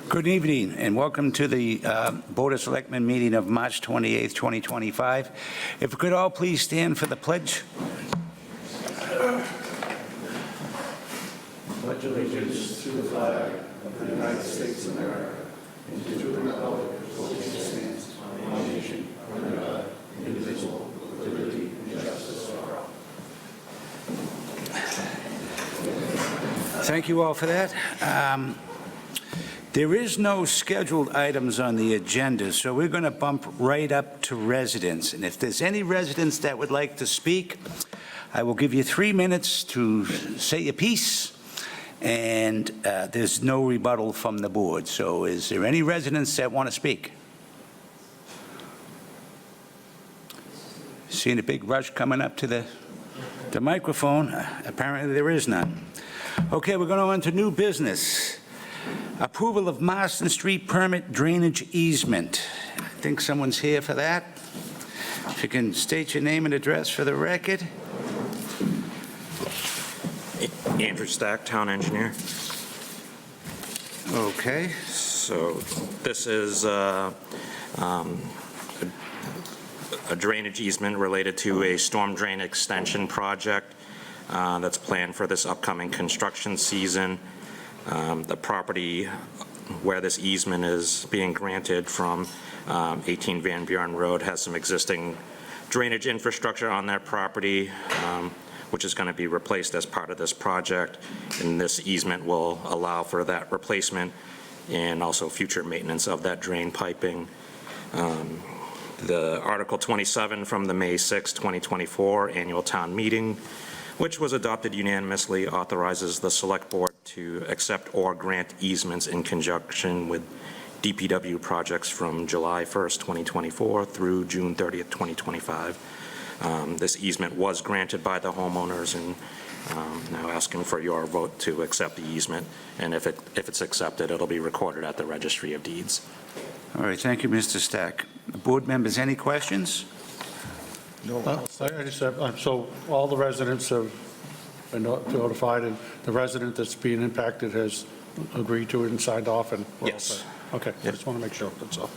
Good evening and welcome to the Board of Selectmen meeting of March 28th, 2025. If we could all please stand for the pledge. Pledge allegiance to the flag of the United States of America and to the republic for which it stands, one nation, under God, indivisible, with liberty and justice for all. Thank you all for that. There is no scheduled items on the agenda, so we're going to bump right up to residents. And if there's any residents that would like to speak, I will give you 3 minutes to say your piece, and there's no rebuttal from the board. So is there any residents that want to speak? Seeing a big rush coming up to the microphone. Apparently there is none. Okay, we're going on to new business. Approval of Marston Street permit drainage easement. I think someone's here for that. If you can state your name and address for the record. Andrew Stack, town engineer. Okay. So this is a drainage easement related to a storm drain extension project that's planned for this upcoming construction season. The property where this easement is being granted from 18 Van Buren Road has some existing drainage infrastructure on that property, which is going to be replaced as part of this project. And this easement will allow for that replacement and also future maintenance of that drain piping. The Article 27 from the May 6, 2024 annual town meeting, which was adopted unanimously, authorizes the Select Board to accept or grant easements in conjunction with DPW projects from July 1st, 2024 through June 30th, 2025. This easement was granted by the homeowners, and now asking for your vote to accept the easement. And if it's accepted, it'll be recorded at the Registry of Deeds. All right, thank you, Mr. Stack. Board members, any questions? No. I just have, so all the residents have been notified, and the resident that's being impacted has agreed to it and signed off, and we're all Yes. set. Okay, I Yep. just want to make sure, that's all.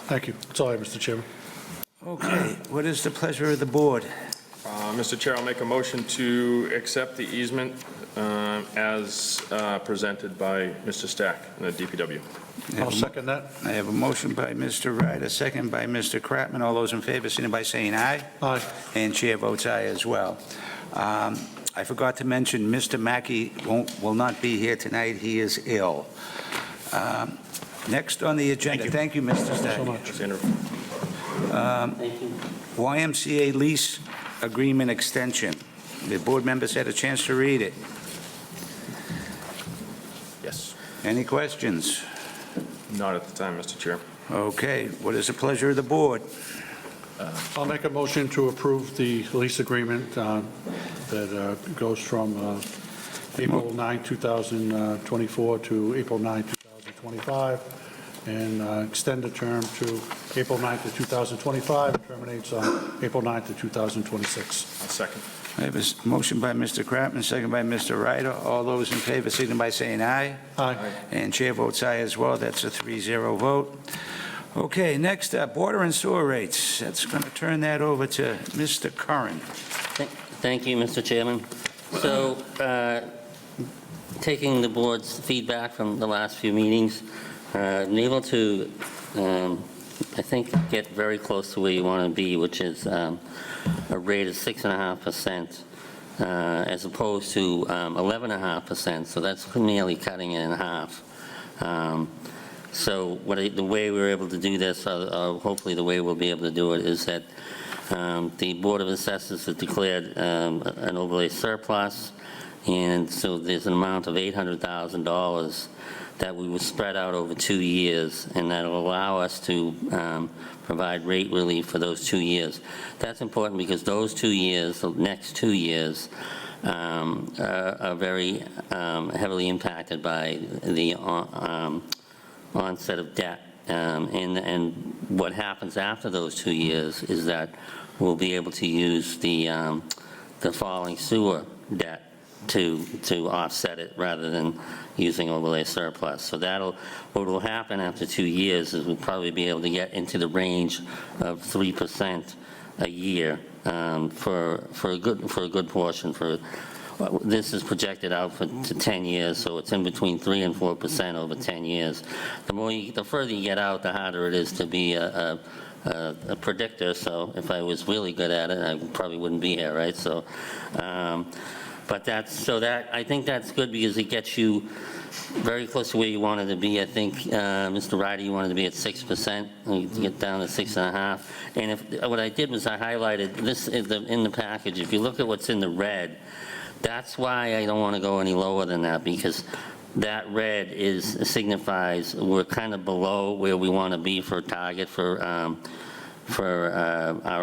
Thank you. That's all I have, Mr. Chairman. Okay, what is the pleasure of the board? Mr. Chair, I'll make a motion to accept the easement as presented by Mr. Stack in the DPW. I'll second that. I have a motion by Mr. Ryder, second by Mr. Kratman. All those in favor, signify by saying aye. Aye. And chair votes aye as well. I forgot to mention, Mr. Mackey will not be here tonight. He is ill. Next on the agenda. Thank you, Mr. Stack. So much. Thanks, Andrew. YMCA lease agreement extension. The board members had a chance to read it. Yes. Any questions? Not at the time, Mr. Chair. Okay, what is the pleasure of the board? I'll make a motion to approve the lease agreement that goes from April 9, 2024 to April 9, 2025, and extend the term to April 9th of 2025, and terminates on April 9th of 2026. I'll second. I have a motion by Mr. Kratman, second by Mr. Ryder. All those in favor, signify by saying aye. Aye. And chair votes aye as well. That's a 3-0 vote. Okay, next up, water and sewer rates. That's going to turn that over to Mr. Curran. Thank you, Mr. Chairman. So, taking the board's feedback from the last few meetings, I'm able to, I think, get very close to where you want to be, which is a rate of 6.5%, as opposed to 11.5%. So that's nearly cutting it in half. So the way we were able to do this, hopefully the way we'll be able to do it, is that the Board of Assessors has declared an overlay surplus, and so there's an amount of $800,000 that we will spread out over 2 years, and that will allow us to provide rate relief for those 2 years. That's important because those 2 years, the next 2 years, are very heavily impacted by the onset of debt. And what happens after those 2 years is that we'll be able to use the falling sewer debt to offset it rather than using overlay surplus. So what will happen after 2 years is we'll probably be able to get into the range of 3% a year for a good portion. This is projected out to 10 years, so it's in between 3 and 4% over 10 years. The further you get out, the harder it is to be a predictor. So if I was really good at it, I probably wouldn't be here, right? So, but I think that's good because it gets you very close to where you wanted to be. I think, Mr. Ryder, you wanted to be at 6%, you get down to 6.5. And what I did was I highlighted this in the package. If you look at what's in the red, that's why I don't want to go any lower than that, because that red signifies we're kind of below where we want to be for a target for our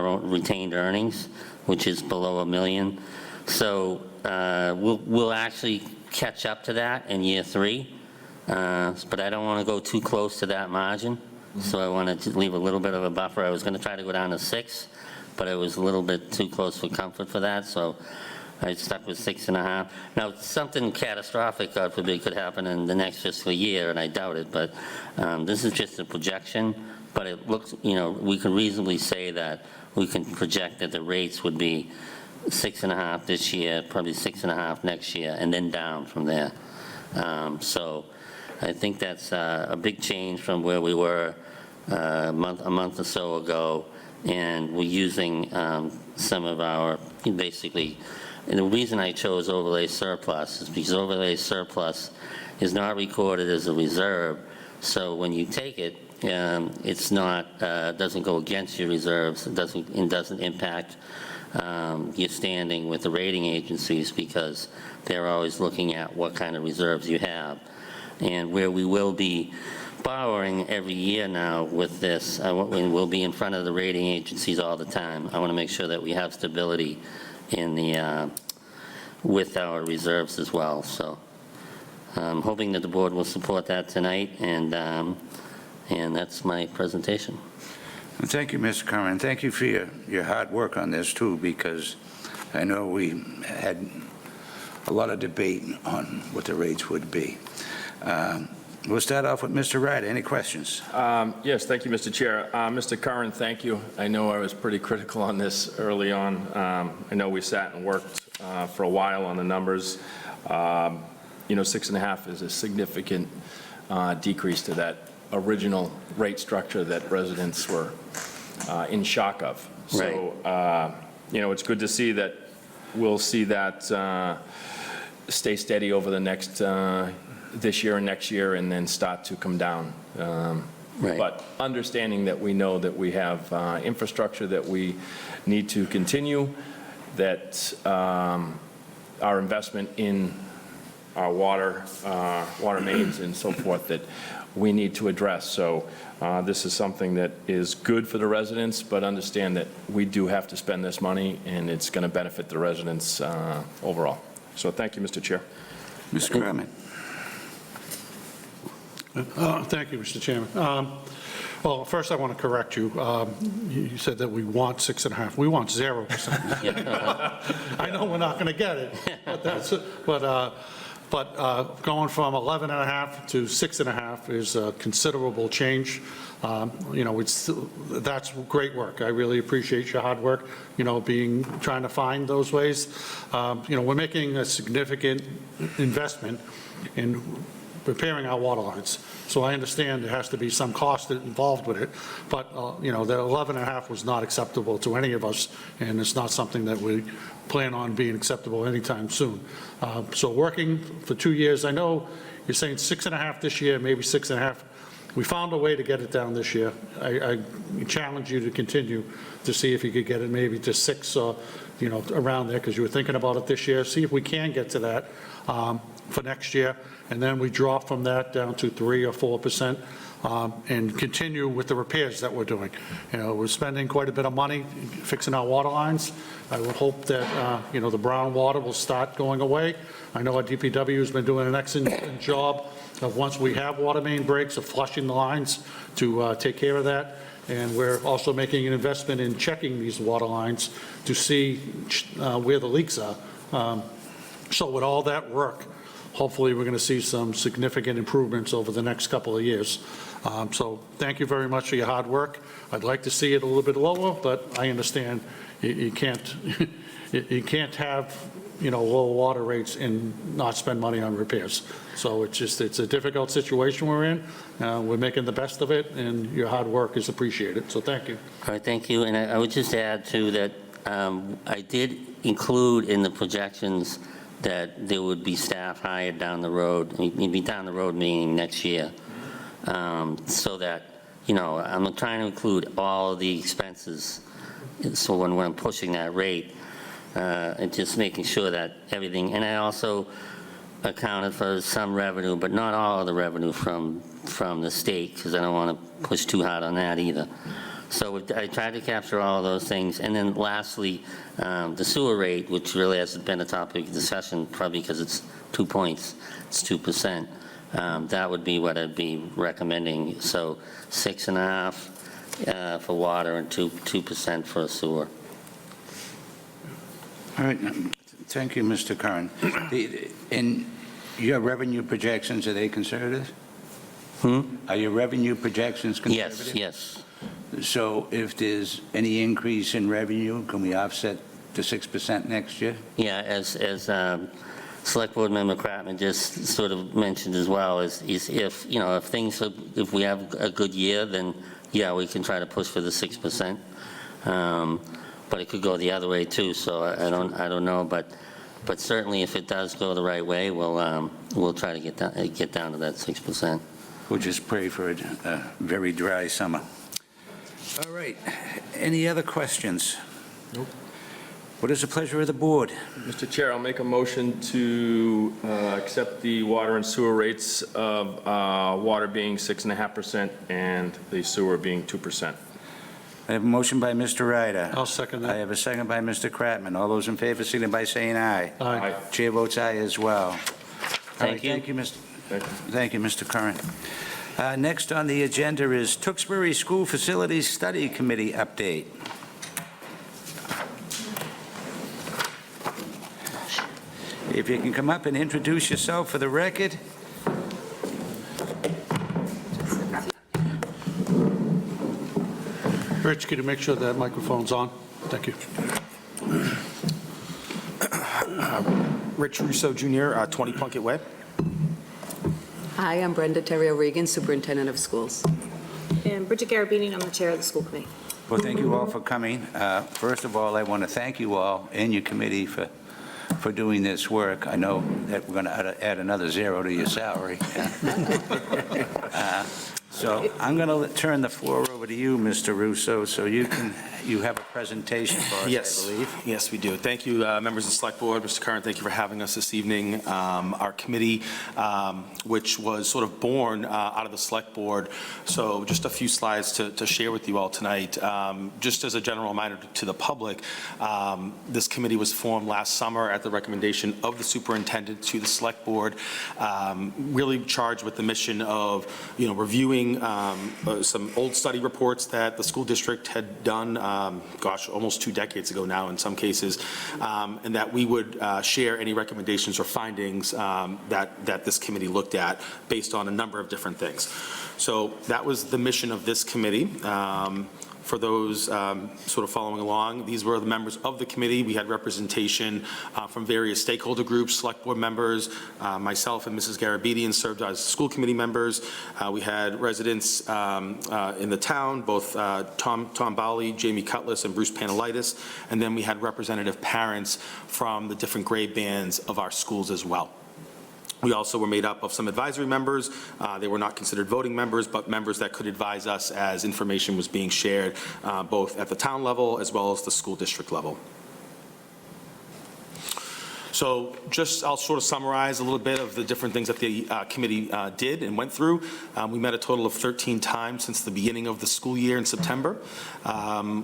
own retained earnings, which is below $1 million. So we'll actually catch up to that in year 3, but I don't want to go too close to that margin. So I wanted to leave a little bit of a buffer. I was going to try to go down to 6, but it was a little bit too close for comfort for that. So I stuck with 6.5. Now, something catastrophic, God forbid, could happen in the next fiscal year, and I doubt it, but this is just a projection. But it looks, we can reasonably say that we can project that the rates would be 6.5 this year, probably 6.5 next year, and then down from there. So I think that's a big change from where we were a month or so ago, and we're using some of our, basically, and the reason I chose overlay surplus is because overlay surplus is not recorded as a reserve. So when you take it, it's not, doesn't go against your reserves. It doesn't impact your standing with the rating agencies, because they're always looking at what kind of reserves you have. And where we will be borrowing every year now with this, we'll be in front of the rating agencies all the time. I want to make sure that we have stability in the with our reserves as well. So I'm hoping that the board will support that tonight, and that's my presentation. Thank you, Mr. Curran. Thank you for your hard work on this, too, because I know we had a lot of debate on what the rates would be. We'll start off with Mr. Ryder. Any questions? Yes, thank you, Mr. Chair. Mr. Curran, thank you. I know I was pretty critical on this early on. I know we sat and worked for a while on the numbers. 6.5 is a significant decrease to that original rate structure that residents were in shock of. So, it's good to see that we'll see that stay steady over the next this year and next year, and then start to come down. But understanding that we know that we have infrastructure that we need to continue, that our investment in our water mains and so forth that we need to address. So this is something that is good for the residents, but understand that we do have to spend this money, and it's going to benefit the residents overall. So thank you, Mr. Chair. Mr. Curran. Thank you, Mr. Chairman. Well, first I want to correct you. You said that we want 6.5. We want 0%. I know we're not going to get it, but going from 11.5 to 6.5 is a considerable change. That's great work. I really appreciate your hard work, trying to find those ways. We're making a significant investment in repairing our water lines. So I understand there has to be some cost involved with it, but, the 11.5 was not acceptable to any of us, and it's not something that we plan on being acceptable anytime soon. So working for 2 years, I know you're saying 6.5 this year, maybe 6.5. We found a way to get it down this year. I challenge you to continue to see if you could get it maybe to 6 or, around there, because you were thinking about it this year. See if we can get to that for next year, and then we drop from that down to 3 or 4%, and continue with the repairs that we're doing. We're spending quite a bit of money fixing our water lines. I would hope that, the brown water will start going away. I know our DPW has been doing an excellent job of, once we have water main breaks, of flushing the lines to take care of that. And we're also making an investment in checking these water lines to see where the leaks are. So with all that work, hopefully, we're going to see some significant improvements over the next couple of years. So thank you very much for your hard work. I'd like to see it a little bit lower, but I understand you can't, you can't have, low water rates and not spend money on repairs. So it's a difficult situation we're in. We're making the best of it, and your hard work is appreciated. So thank you. All right, thank you. And I would just add, too, that I did include in the projections that there would be staff hired down the road, maybe down the road meaning next year, so that, I'm trying to include all of the expenses. So when I'm pushing that rate, and just making sure that everything, and I also accounted for some revenue, but not all of the revenue from the state, because I don't want to push too hard on that either. So I tried to capture all of those things. And then lastly, the sewer rate, which really hasn't been a topic of discussion, probably because it's 2 points, it's 2%. That would be what I'd be recommending. So 6.5 for water and 2% for sewer. All right, thank you, Mr. Curran. In your revenue projections, are they conservative? Are your revenue projections conservative? Yes. So if there's any increase in revenue, can we offset the 6% next year? Yeah, as Select Board Member Kratman just sort of mentioned as well, is if, if we have a good year, then, yeah, we can try to push for the 6%. But it could go the other way, too, so I don't know. But certainly, if it does go the right way, we'll try to get down to that 6%. We'll just pray for a very dry summer. All right, any other questions? Nope. What is the pleasure of the board? Mr. Chair, I'll make a motion to accept the water and sewer rates of water being 6.5% and the sewer being 2%. I have a motion by Mr. Ryder. I'll second that. I have a second by Mr. Kratman. All those in favor, signify by saying aye. Aye. Chair votes aye as well. Thank you. Thank you, Mr. Thank you. Thank you, Mr. Curran. Next on the agenda is Tewksbury School Facilities Study Committee update. If you can come up and introduce yourself for the record. Rich, can you make sure that microphone's on? Thank you. Rich Russo Jr., 20 Plunkett Way. Hi, I'm Brenda Terrio-Regan, Superintendent of Schools. And Bridget Garabedian, I'm the chair of the school committee. Well, thank you all for coming. First of all, I want to thank you all and your committee for doing this work. I know that we're going to add another zero to your salary. So I'm going to turn the floor over to you, Mr. Russo, so you have a presentation for us, I believe. Yes, we do. Thank you, members of the Select Board. Mr. Curran, thank you for having us this evening. Our committee, which was sort of born out of the Select Board, so just a few slides to share with you all tonight. Just as a general reminder to the public, this committee was formed last summer at the recommendation of the superintendent to the Select Board, really charged with the mission of, reviewing some old study reports that the school district had done, almost 2 decades ago now in some cases, and that we would share any recommendations or findings that this committee looked at based on a number of different things. So that was the mission of this committee. For those sort of following along, these were the members of the committee. We had representation from various stakeholder groups, select board members, myself and Mrs. Garabedian served as school committee members. We had residents in the town, both Tom Bowley, Jamie Cutlass, and Bruce Panelitis, and then we had representative parents from the different grade bands of our schools as well. We also were made up of some advisory members. They were not considered voting members, but members that could advise us as information was being shared, both at the town level as well as the school district level. So I'll sort of summarize a little bit of the different things that the committee did and went through. We met a total of 13 times since the beginning of the school year in September.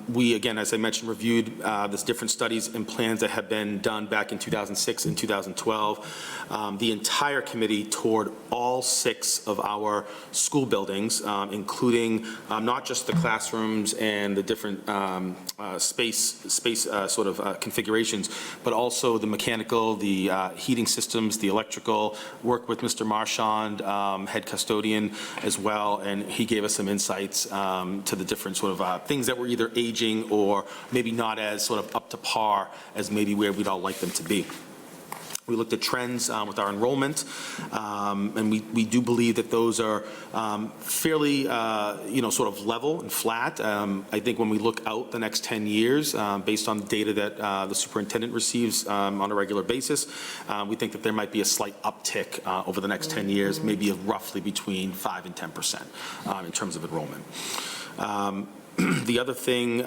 We, again, as I mentioned, reviewed the different studies and plans that had been done back in 2006 and 2012. The entire committee toured all 6 of our school buildings, including not just the classrooms and the different space sort of configurations, but also the mechanical mechanical, the heating systems, the electrical, worked with Mr. Marchand, head custodian as well, and he gave us some insights to the different sort of things that were either aging or maybe not as sort of up to par as maybe where we'd all like them to be. We looked at trends with our enrollment, and we do believe that those are fairly, sort of level and flat. I think when we look out the next 10 years, based on the data that the superintendent receives on a regular basis, we think that there might be a slight uptick over the next 10 years, maybe of roughly between 5 and 10% in terms of enrollment. The other thing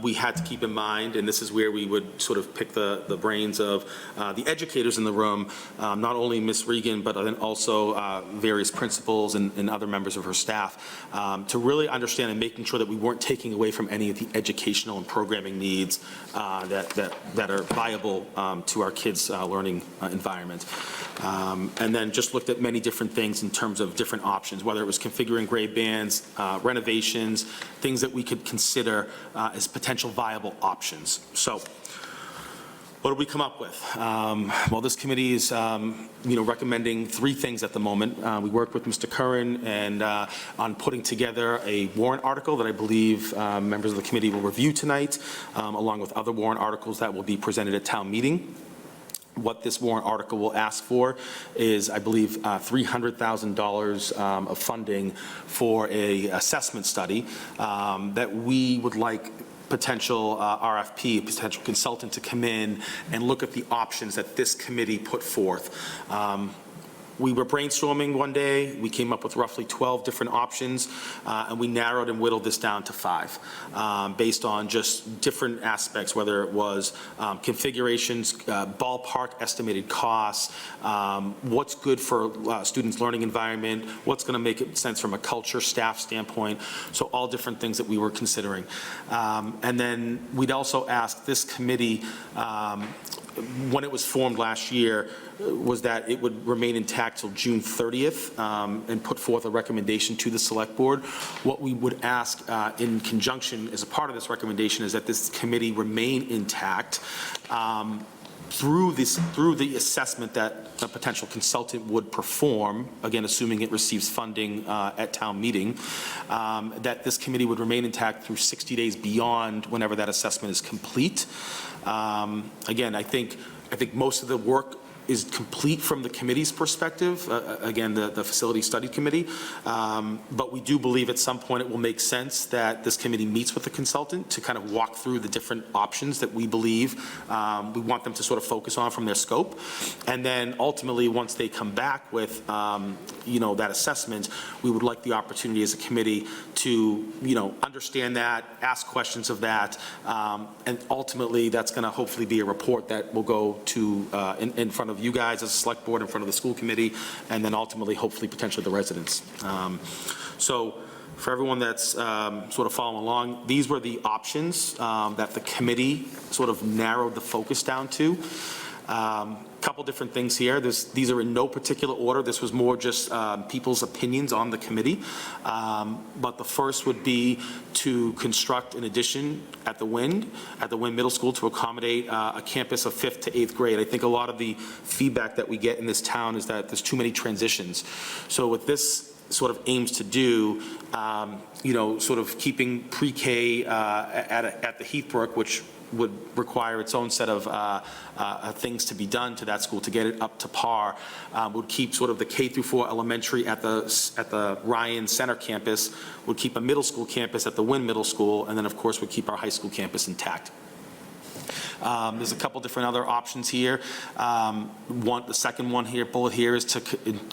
we had to keep in mind, and this is where we would sort of pick the brains of the educators in the room, not only Ms. Regan, but then also various principals and other members of her staff, to really understand and making sure that we weren't taking away from any of the educational and programming needs that are viable to our kids' learning environment. And then just looked at many different things in terms of different options, whether it was configuring grade bands, renovations, things that we could consider as potential viable options. So what did we come up with? Well, this committee is, recommending 3 things at the moment. We worked with Mr. Curran and on putting together a warrant article that I believe members of the committee will review tonight, along with other warrant articles that will be presented at town meeting. What this warrant article will ask for is, I believe, $300,000 of funding for a assessment study that we would like potential RFP, potential consultant to come in and look at the options that this committee put forth. We were brainstorming one day, we came up with roughly 12 different options, and we narrowed and whittled this down to 5, based on just different aspects, whether it was configurations, ballpark estimated costs, what's good for students' learning environment, what's going to make sense from a culture, staff standpoint, so all different things that we were considering. And then we'd also ask this committee, when it was formed last year, was that it would remain intact till June 30th and put forth a recommendation to the select board. What we would ask in conjunction as a part of this recommendation is that this committee remain intact through the assessment that a potential consultant would perform, again, assuming it receives funding at town meeting, that this committee would remain intact through 60 days beyond whenever that assessment is complete. Again, I think most of the work is complete from the committee's perspective, again, the Facility Study Committee, but we do believe at some point it will make sense that this committee meets with the consultant to kind of walk through the different options that we believe we want them to sort of focus on from their scope. And then ultimately, once they come back with, that assessment, we would like the opportunity as a committee to, understand that, ask questions of that, and ultimately that's going to hopefully be a report that will go to in front of you guys as a select board, in front of the school committee, and then ultimately, hopefully, potentially the residents. So for everyone that's sort of following along, these were the options that the committee sort of narrowed the focus down to. Couple different things here. These are in no particular order. This was more just people's opinions on the committee. But the first would be to construct an addition at the Wynn Middle School to accommodate a campus of 5th to 8th grade. I think a lot of the feedback that we get in this town is that there's too many transitions. So what this sort of aims to do, sort of keeping pre-K at the Heathbrook, which would require its own set of things to be done to that school to get it up to par, would keep sort of the K through 4 elementary at the Ryan Center campus, would keep a middle school campus at the Wynn Middle School, and then of course would keep our high school campus intact. There's a couple different other options here. The second one here, bullet here, is to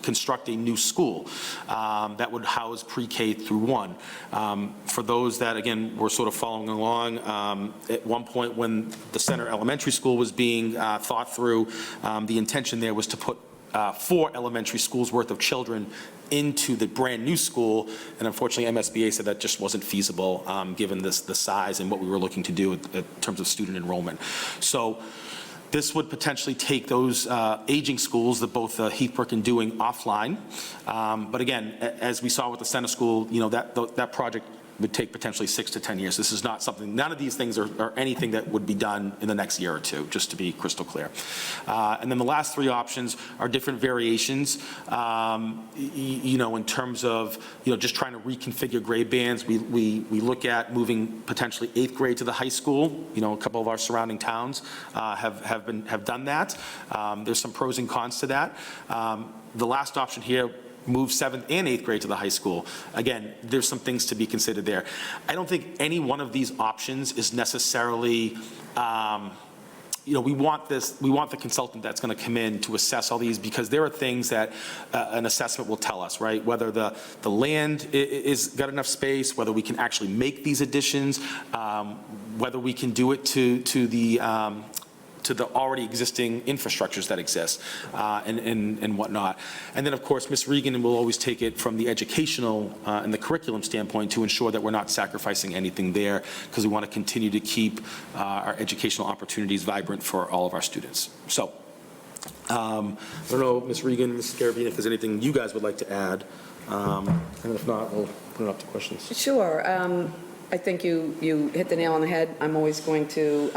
construct a new school that would house pre-K through 1. For those that, again, were sort of following along, at one point when the Center Elementary School was being thought through, the intention there was to put 4 elementary schools worth of children into the brand new school, and unfortunately MSBA said that just wasn't feasible given the size and what we were looking to do in terms of student enrollment. So this would potentially take those aging schools that both Heathbrook and Dewing offline. But again, as we saw with the center school, that project would take potentially 6 to 10 years. This is not something, none of these things are anything that would be done in the next year or two, just to be crystal clear. And then the last three options are different variations, in terms of, just trying to reconfigure grade bands. We look at moving potentially 8th grade to the high school. A couple of our surrounding towns have done that. There's some pros and cons to that. The last option here, move 7th and 8th grade to the high school. Again, there's some things to be considered there. I don't think any one of these options is necessarily, we want the consultant that's going to come in to assess all these, because there are things that an assessment will tell us, right? Whether the land is got enough space, whether we can actually make these additions, whether we can do it to the already existing infrastructures that exist, and whatnot. And then, of course, Ms. Regan will always take it from the educational and the curriculum standpoint to ensure that we're not sacrificing anything there, because we want to continue to keep our educational opportunities vibrant for all of our students. So, I don't know, Ms. Regan, Ms. Garabedian, if there's anything you guys would like to add, and if not, we'll put it up to questions. Sure. I think you hit the nail on the head. I'm always going to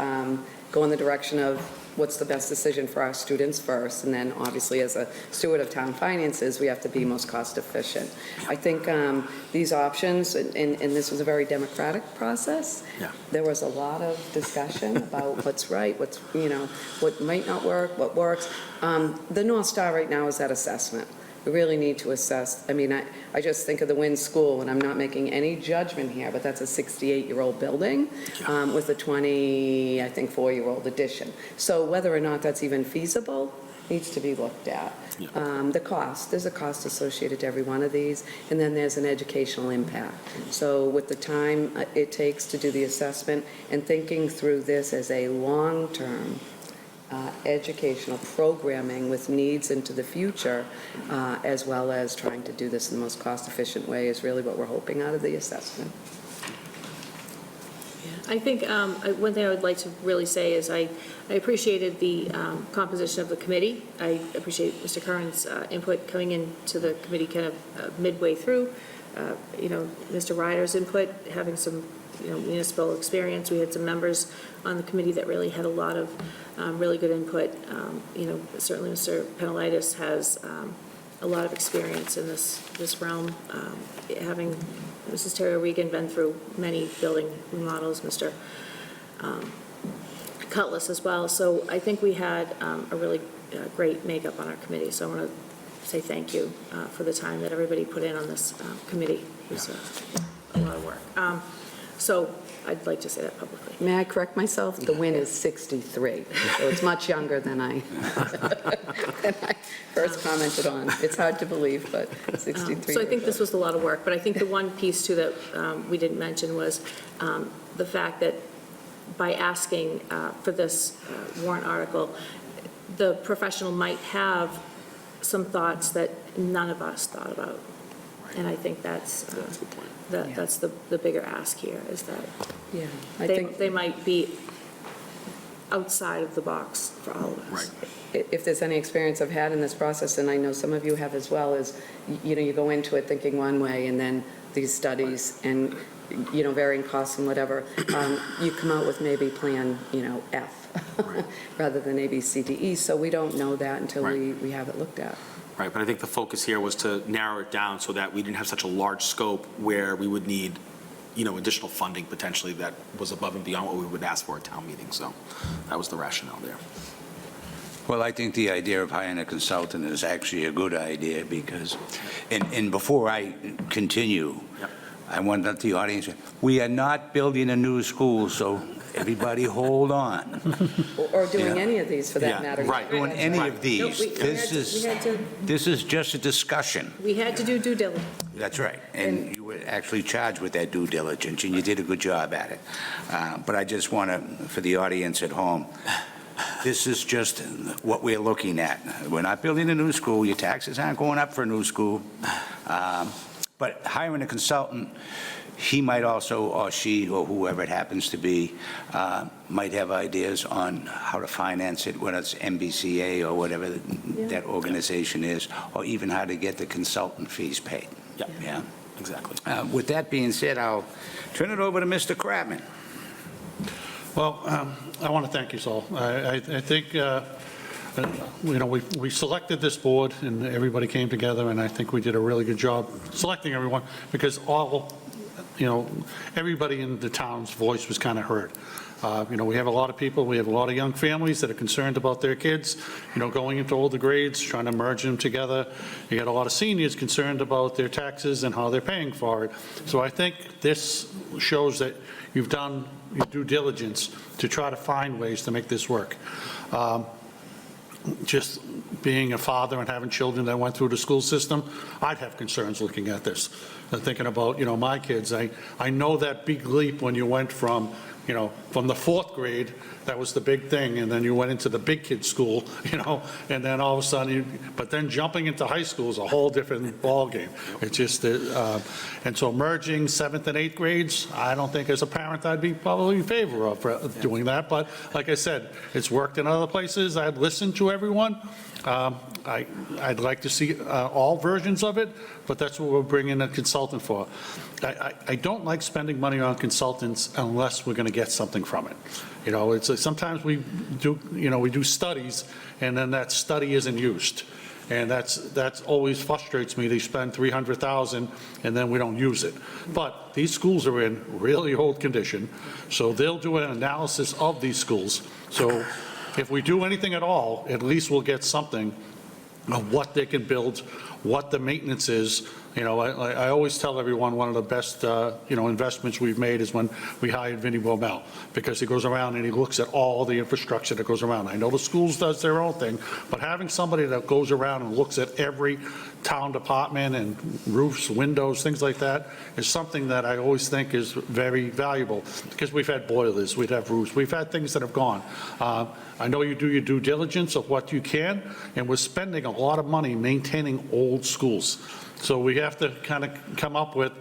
go in the direction of what's the best decision for our students first, and then obviously as a steward of town finances, we have to be most cost efficient. I think these options, and this was a very democratic process. Yeah. There was a lot of discussion about what's right, what might not work, what works. The North Star right now is that assessment. We really need to assess. I just think of the Wynn School, and I'm not making any judgment here, but that's a 68-year-old building with a 4-year-old addition. So whether or not that's even feasible needs to be looked at. Yeah. The cost, there's a cost associated to every one of these, and then there's an educational impact. So with the time it takes to do the assessment and thinking through this as a long-term educational programming with needs into the future, as well as trying to do this in the most cost-efficient way, is really what we're hoping out of the assessment. I think one thing I would like to really say is I appreciated the composition of the committee. I appreciate Mr. Curran's input coming into the committee kind of midway through. Mr. Ryder's input, having some municipal experience. We had some members on the committee that really had a lot of really good input. Certainly Mr. Penelitis has a lot of experience in this realm, having Mrs. Terry Regan been through many building remodels, Mr. Cutlass as well. So I think we had a really great makeup on our committee. So I want to say thank you for the time that everybody put in on this committee. It was a lot of work. So I'd like to say that publicly. May I correct myself? The Wynn is 63, so it's much younger than I first commented on. It's hard to believe, but 63. So I think this was a lot of work, but I think the one piece too that we didn't mention was the fact that by asking for this warrant article, the professional might have some thoughts that none of us thought about. And I think that's the bigger ask here, is that Yeah, I think they might be outside of the box for all of us. Right. if there's any experience I've had in this process, and I know some of you have as well, is, you go into it thinking one way, and then these studies and, varying costs and whatever, you come out with maybe plan, F, rather than A, B, C, D, E. So we don't know that until we have it looked at. Right, but I think the focus here was to narrow it down so that we didn't have such a large scope where we would need, additional funding potentially that was above and beyond what we would ask for at town meeting. So that was the rationale there. Well, I think the idea of hiring a consultant is actually a good idea, because, and before I continue, Yep. I want to let the audience, we are not building a new school, so everybody hold on. Or doing Yeah. any of these, for that Yeah, matter. right. Doing any of No, these, we this is just a discussion. had to do due diligence. That's right, and you were actually charged with that due diligence, and you did a good job at it. But I just want to, for the audience at home, this is just what we're looking at. We're not building a new school, your taxes aren't going up for a new school. But hiring a consultant, he might also, or she, or whoever it happens to be, might have ideas on how to finance it, whether it's MBCA or whatever that organization is, or even how to get the consultant fees paid. Yep. Yeah. Exactly. With that being said, I'll turn it over to Mr. Kratman. Well, I want to thank you all. I think, we selected this board, and everybody came together, and I think we did a really good job selecting everyone, because everybody in the town's voice was kind of heard. We have a lot of people, we have a lot of young families that are concerned about their kids, going into older grades, trying to merge them together. You got a lot of seniors concerned about their taxes and how they're paying for it. So I think this shows that you've done your due diligence to try to find ways to make this work. Just being a father and having children that went through the school system, I'd have concerns looking at this. And thinking about, my kids. I know that big leap when you went from the fourth grade, that was the big thing, and then you went into the big kid school, and then all of a sudden, but then jumping into high school is a whole different ballgame. It's just, and so merging 7th and 8th grades, I don't think as a parent I'd be probably in favor of doing that, but like I said, it's worked in other places. I'd listen to everyone. I'd like to see all versions of it, but that's what we're bringing a consultant for. I don't like spending money on consultants unless we're going to get something from it. It's sometimes we do studies, and then that study isn't used. And that's always frustrates me. They spend $300,000 and then we don't use it. But these schools are in really old condition, so they'll do an analysis of these schools. So if we do anything at all, at least we'll get something of what they can build, what the maintenance is. I always tell everyone one of the best, investments we've made is when we hired Vinnie Bormel, because he goes around and he looks at all the infrastructure that goes around. I know the schools does their own thing, but having somebody that goes around and looks at every town department and roofs, windows, things like that is something that I always think is very valuable, because we've had boilers, we've had roofs, we've had things that have gone. I know you do your due diligence of what you can, and we're spending a lot of money maintaining old schools. So we have to kind of come up with,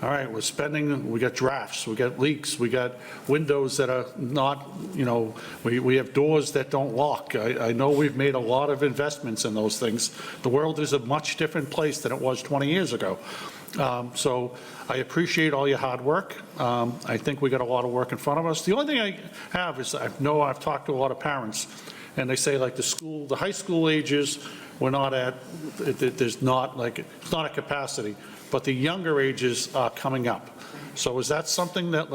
all right, we're spending, we got drafts, we got leaks, we got windows that are not, we have doors that don't lock. I know we've made a lot of investments in those things. The world is a much different place than it was 20 years ago. So I appreciate all your hard work. I think we got a lot of work in front of us. The only thing I have is I've talked to a lot of parents, and they say like the high school ages, we're not at, there's not like, it's not at capacity, but the younger ages are coming up. So is that something that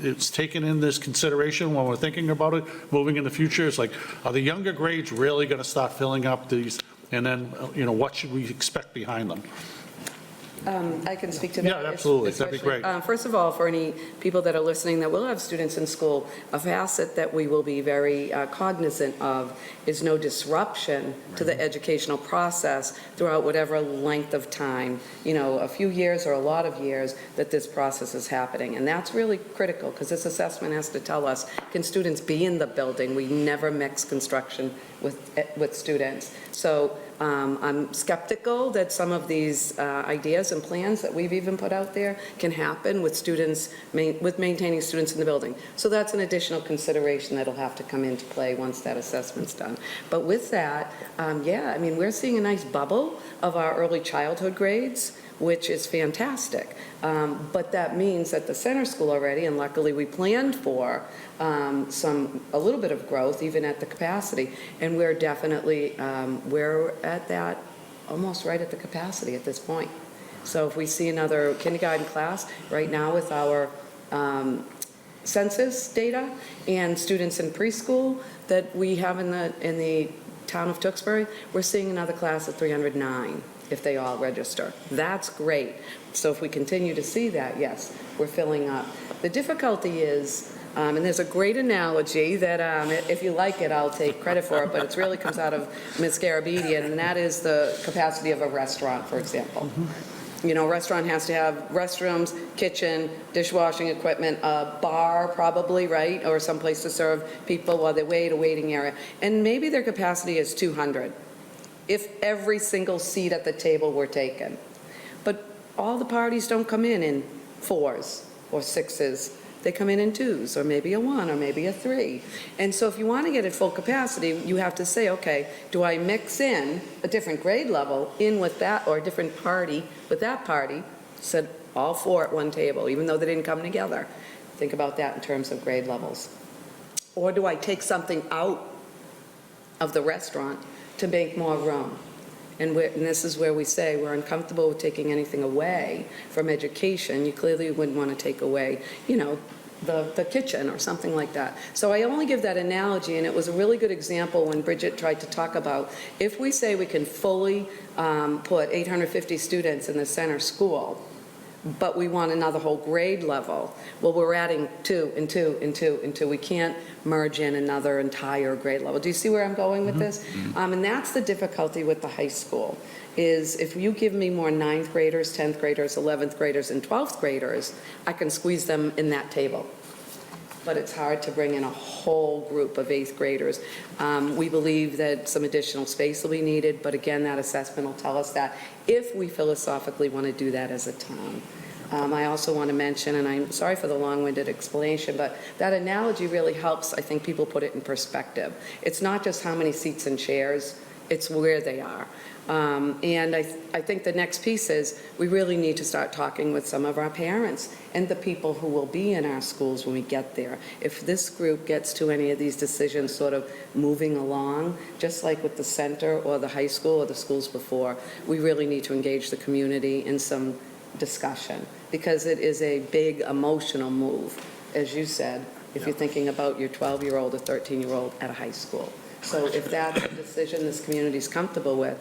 it's taken in this consideration when we're thinking about it, moving in the future? It's like, are the younger grades really going to start filling up these? And then, what should we expect behind them? I can speak to that. Yeah, absolutely. That'd be great. First of all, for any people that are listening that will have students in school, a facet that we will be very cognizant of is no disruption to the educational process throughout whatever length of time, a few years or a lot of years that this process is happening. And that's really critical, because this assessment has to tell us, can students be in the building? We never mix construction with students. So I'm skeptical that some of these ideas and plans that we've even put out there can happen with students, with maintaining students in the building. So that's an additional consideration that'll have to come into play once that assessment's done. But with that, we're seeing a nice bubble of our early childhood grades, which is fantastic. But that means that the center school already, and luckily we planned for a little bit of growth even at the capacity, and we're definitely, we're at that, almost right at the capacity at this point. So if we see another kindergarten class, right now with our census data and students in preschool that we have in the town of Tewksbury, we're seeing another class of 309 if they all register. That's great. So if we continue to see that, yes, we're filling up. The difficulty is, and there's a great analogy that if you like it, I'll take credit for it, but it really comes out of Ms. Garabedian, and that is the capacity of a restaurant, for example. A restaurant has to have restrooms, kitchen, dishwashing equipment, a bar probably, right? Or someplace to serve people while they wait, a waiting area. And maybe their capacity is 200 if every single seat at the table were taken. But all the parties don't come in 4s or 6s. They come in 2s, or maybe a 1, or maybe a 3. And so if you want to get at full capacity, you have to say, okay, do I mix in a different grade level in with that, or a different party with that party? Said, all four at one table, even though they didn't come together. Think about that in terms of grade levels. Or do I take something out of the restaurant to make more room? And this is where we say we're uncomfortable with taking anything away from education. You clearly wouldn't want to take away, the kitchen or something like that. So I only give that analogy, and it was a really good example when Bridget tried to talk about, if we say we can fully put 850 students in the center school, but we want another whole grade level, well, we're adding 2 and 2 and 2 and 2. We can't merge in another entire grade level. Do you see where I'm going with this? And that's the difficulty with the high school, is if you give me more 9th graders, 10th graders, 11th graders, and 12th graders, I can squeeze them in that table. But it's hard to bring in a whole group of 8th graders. We believe that some additional space will be needed, but again, that assessment will tell us that if we philosophically want to do that as a town. I also want to mention, and I'm sorry for the long-winded explanation, but that analogy really helps, I think, people put it in perspective. It's not just how many seats and chairs, it's where they are. And I think the next piece is we really need to start talking with some of our parents and the people who will be in our schools when we get there. If this group gets to any of these decisions sort of moving along, just like with the center or the high school or the schools before, we really need to engage the community in some discussion, because it is a big emotional move, as you said, if you're thinking about your 12-year-old or 13-year-old at a high school. So if that's a decision this community's comfortable with,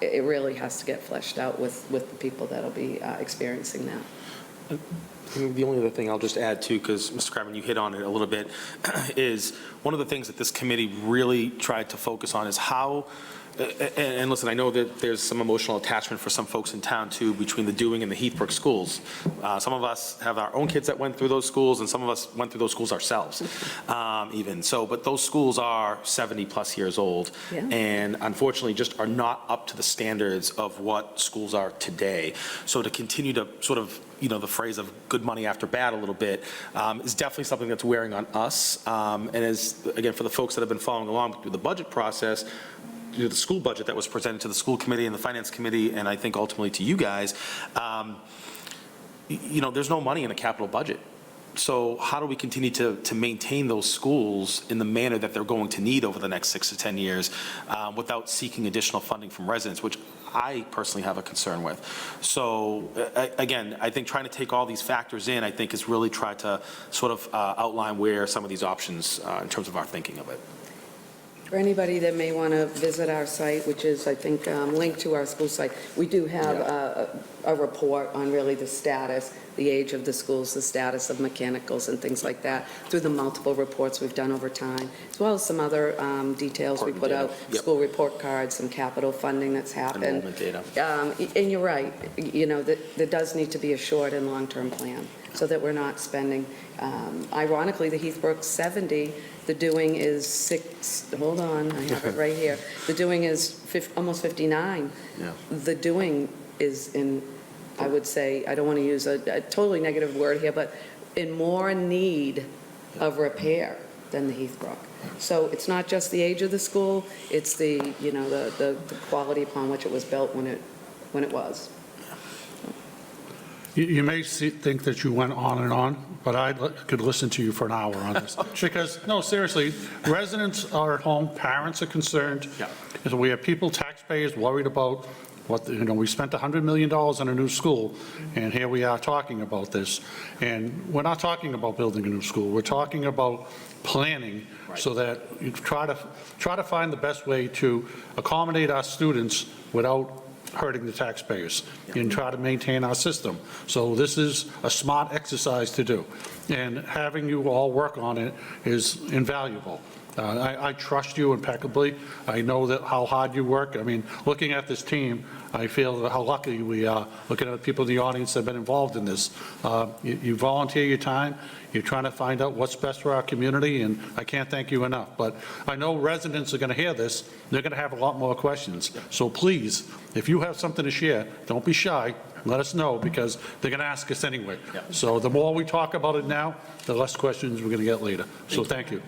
it really has to get fleshed out with the people that'll be experiencing that. The only other thing I'll just add too, because Mr. Craven, you hit on it a little bit, is one of the things that this committee really tried to focus on is how, and listen, I know that there's some emotional attachment for some folks in town too between the Dewing and the Heathbrook schools. Some of us have our own kids that went through those schools, and some of us went through those schools ourselves, even. So, but those schools are 70-plus years old, Yeah. and unfortunately just are not up to the standards of what schools are today. So to continue to sort of, the phrase of good money after bad a little bit, is definitely something that's wearing on us. And as, again, for the folks that have been following along through the budget process, the school budget that was presented to the school committee and the finance committee, and I think ultimately to you guys, there's no money in the capital budget. So how do we continue to maintain those schools in the manner that they're going to need over the next 6 to 10 years without seeking additional funding from residents, which I personally have a concern with. So again, I think trying to take all these factors in, I think, is really try to sort of outline where some of these options in terms of our thinking of it. For anybody that may want to visit our site, which is, I think, linked to our school site, we do have a report on really the status, the age of the schools, the status of mechanicals and things like that, through the multiple reports we've done over time, as well as some other details we put out, school report cards, some capital funding that's happened. Enrollment data. And you're right, there does need to be a short and long-term plan, so that we're not spending, ironically, the Heathbrook 70, the Dewing is 6, hold on, I have it right here. The Dewing is almost 59. Yeah. The Dewing is in, I would say, I don't want to use a totally negative word here, but in more need of repair than the Heathbrook. So it's not just the age of the school, it's the quality upon which it was built when it was. You may think that you went on and on, but I could listen to you for an hour on this. Because, no, seriously, residents are at home, parents are concerned. Yeah. So we have people, taxpayers, worried about what, we spent $100 million on a new school, and here we are talking about this. And we're not talking about building a new school, we're talking about planning so that you try to find the best way to accommodate our students without hurting the taxpayers and try to maintain our system. So this is a smart exercise to do, and having you all work on it is invaluable. I trust you impeccably. I know that how hard you work. I mean, looking at this team, I feel how lucky we are, looking at the people in the audience that have been involved in this. You volunteer your time, you're trying to find out what's best for our community, and I can't thank you enough. But I know residents are going to hear this, they're going to have a lot more questions. So please, if you have something to share, don't be shy. Let us know, because they're going to ask us anyway. So the more we talk about it now, the less questions we're going to get later. So thank you.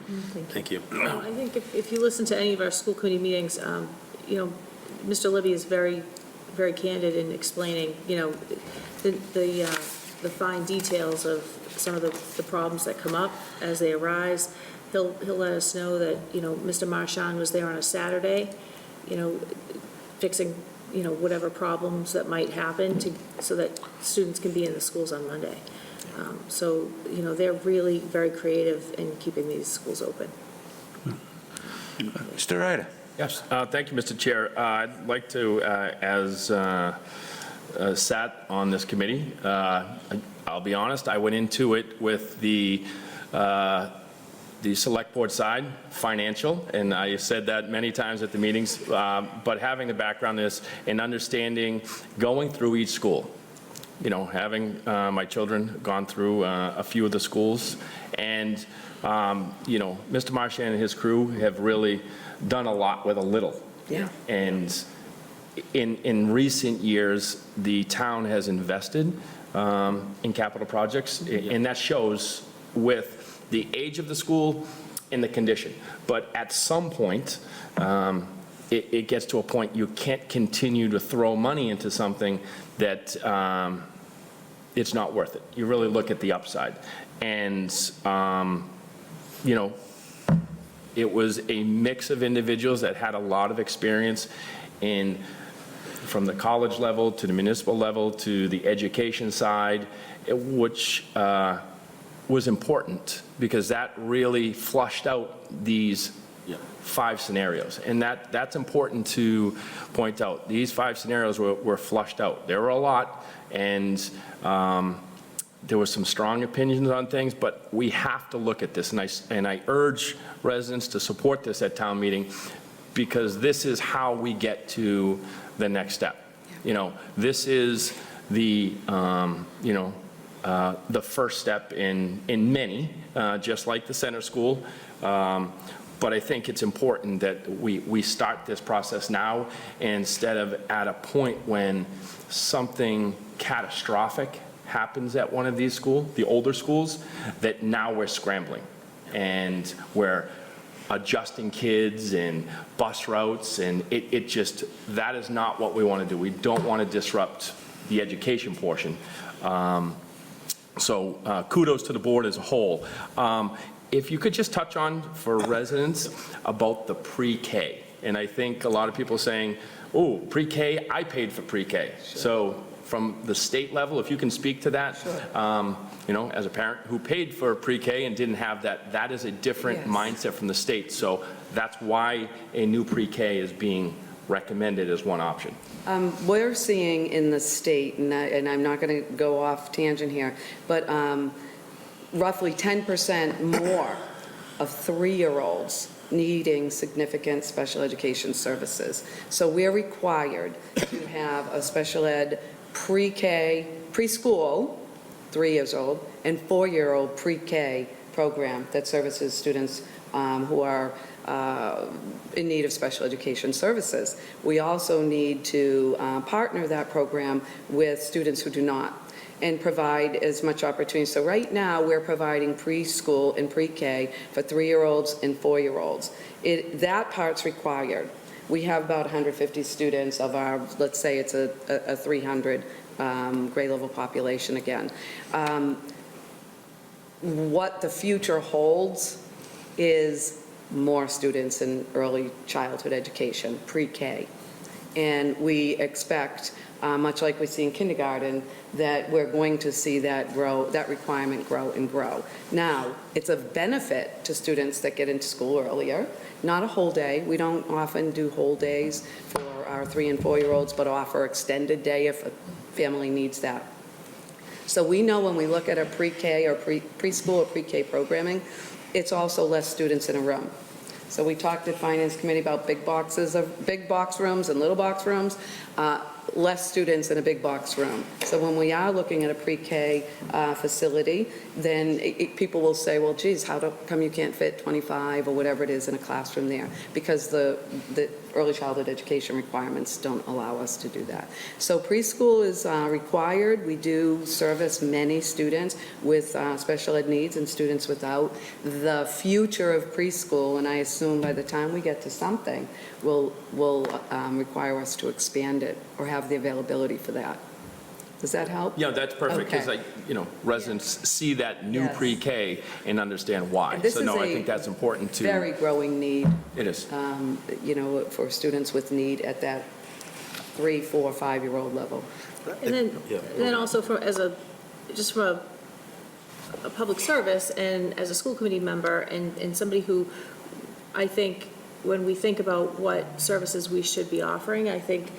Thank you. I think if you listen to any of our school committee meetings, Mr. Libby is very, very candid in explaining, the the fine details of some of the problems that come up as they arise. He'll let us know that, Mr. Marchand was there on a Saturday, fixing, whatever problems that might happen so that students can be in the schools on Monday. So, they're really very creative in keeping these schools open. Mr. Ryder? Yes. Thank you, Mr. Chair. I'd like to, as sat on this committee, I'll be honest, I went into it with the select board side, financial, and I said that many times at the meetings, but having the background in this and understanding, going through each school, having my children gone through a few of the schools, and, Mr. Marchand and his crew have really done a lot with a little. Yeah. And in recent years, the town has invested in capital projects, and that shows with the age of the school and the condition. But at some point, it gets to a point you can't continue to throw money into something that it's not worth it. You really look at the upside. And, it was a mix of individuals that had a lot of experience from the college level to the municipal level to the education side, which was important because that really flushed out these 5 scenarios. And that's important to point out. These 5 scenarios were flushed out. There were a lot, and there were some strong opinions on things, but we have to look at this. And I urge residents to support this at town meeting, because this is how we get to the next step. This is the first step in many, just like the center school. But I think it's important that we start this process now instead of at a point when something catastrophic happens at one of these schools, the older schools, that now we're scrambling and we're adjusting kids and bus routes, and it just, that is not what we want to do. We don't want to disrupt the education portion. So kudos to the board as a whole. If you could just touch on for residents about the pre-K. And I think a lot of people are saying, oh, pre-K, I paid for pre-K. Sure. So from the state level, if you can speak to that, sure. As a parent who paid for pre-K and didn't have that, that is a different Yes. mindset from the state. So that's why a new pre-K is being recommended as one option. We're seeing in the state, and I'm not going to go off tangent here, but roughly 10% more of 3-year-olds needing significant special education services. So we're required to have a special ed pre-K, preschool, 3 years old, and 4-year-old pre-K program that services students who are in need of special education services. We also need to partner that program with students who do not, and provide as much opportunity. So right now, we're providing preschool and pre-K for 3-year-olds and 4-year-olds. That part's required. We have about 150 students of our, let's say it's a 300 grade level population again. What the future holds is more students in early childhood education, pre-K. And we expect, much like we see in kindergarten, that we're going to see that grow, that requirement grow and grow. Now, it's a benefit to students that get into school earlier, not a whole day. We don't often do whole days for our 3- and 4-year-olds, but offer extended day if a family needs that. So we know when we look at our pre-K or preschool or pre-K programming, it's also less students in a room. So we talked at Finance Committee about big box rooms and little box rooms, less students in a big box room. So when we are looking at a pre-K facility, then people will say, well, geez, how come you can't fit 25 or whatever it is in a classroom there? Because the early childhood education requirements don't allow us to do that. So preschool is required. We do service many students with special ed needs and students without. The future of preschool, and I assume by the time we get to something, will require us to expand it or have the availability for that. Does that help? Yeah, that's perfect, because Okay. residents see that new Yes. pre-K and understand why. And this So is no, I a think that's important to. Very growing need, It is. for students with need at that 3, 4, 5-year-old level. And then also just from a public service and as a school committee member and somebody who, I think, when we think about what services we should be offering, I think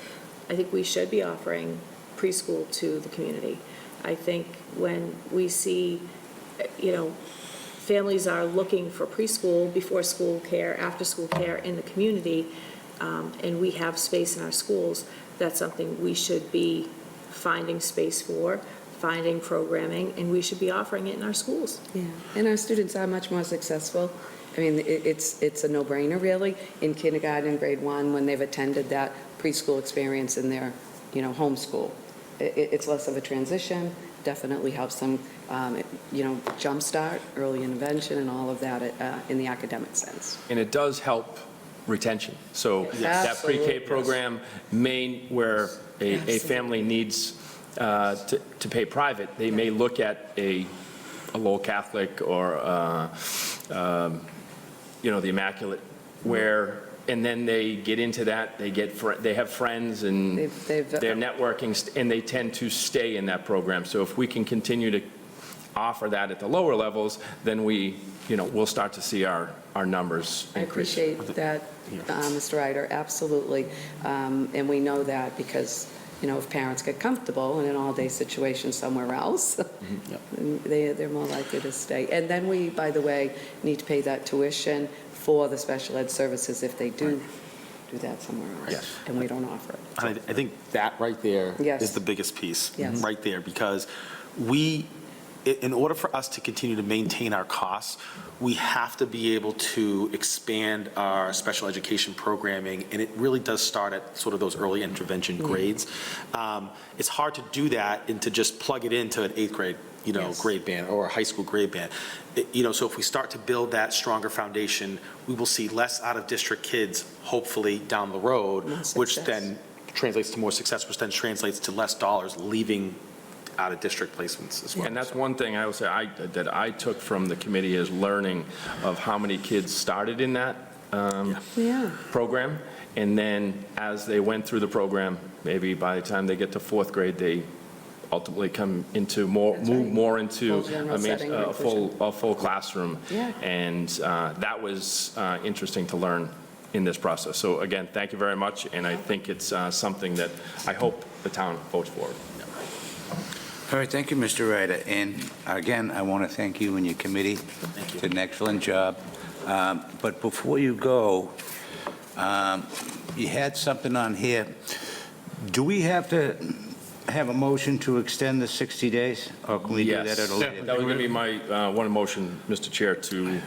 we should be offering preschool to the community. I think when we see, families are looking for preschool, before school care, after school care in the community, and we have space in our schools, that's something we should be finding space for, finding programming, and we should be offering it in our schools. Yeah, and our students are much more successful. I mean, it's a no-brainer, really, in kindergarten, grade 1, when they've attended that preschool experience in their, homeschool. It's less of a transition, definitely helps them, jumpstart, early intervention, and all of that in the academic sense. And it does help retention. So that pre-K Absolutely. program where a family needs to pay private, they may look at a Lowell Catholic or, the Immaculate, and then they get into that, they have friends and they're networking, and they tend to stay in that program. So if we can continue to offer that at the lower levels, then we'll start to see our numbers I increase. appreciate that, Mr. Ryder, absolutely. And we know that because, if parents get comfortable in an all-day situation somewhere else, then they're more likely to stay. And then we, by the way, need to pay that tuition for the special ed services if they do that somewhere else. Yes. And we don't offer it. And I think that right there Yes. is the biggest piece. Yes. Right there, because in order for us to continue to maintain our costs, we have to be able to expand our special education programming, and it really does start at sort of those early intervention grades. It's hard to do that and to just plug it into an 8th grade, Yes. grade band or a high school grade band. So if we start to build that stronger foundation, we will see less out-of-district kids, hopefully, down the road, More which success. then translates to more success, which then translates to less dollars leaving out-of-district placements as well. And that's one thing I will say that I took from the committee is learning of how many kids started in that Yeah. program. And then as they went through the program, maybe by the time they get to 4th grade, they ultimately come into That's move right. more into Full general setting a inclusion. full classroom. Yeah. And that was interesting to learn in this process. So again, thank you very much, and I think it's something that I hope the town votes for. All right, thank you, Mr. Ryder. And again, I want to thank you and your committee. Did an excellent job. But before you go, you had something on here. Do we have to have a motion to extend the 60 days? Or can we do that at a later? That was going to be my one motion, Mr. Chair, to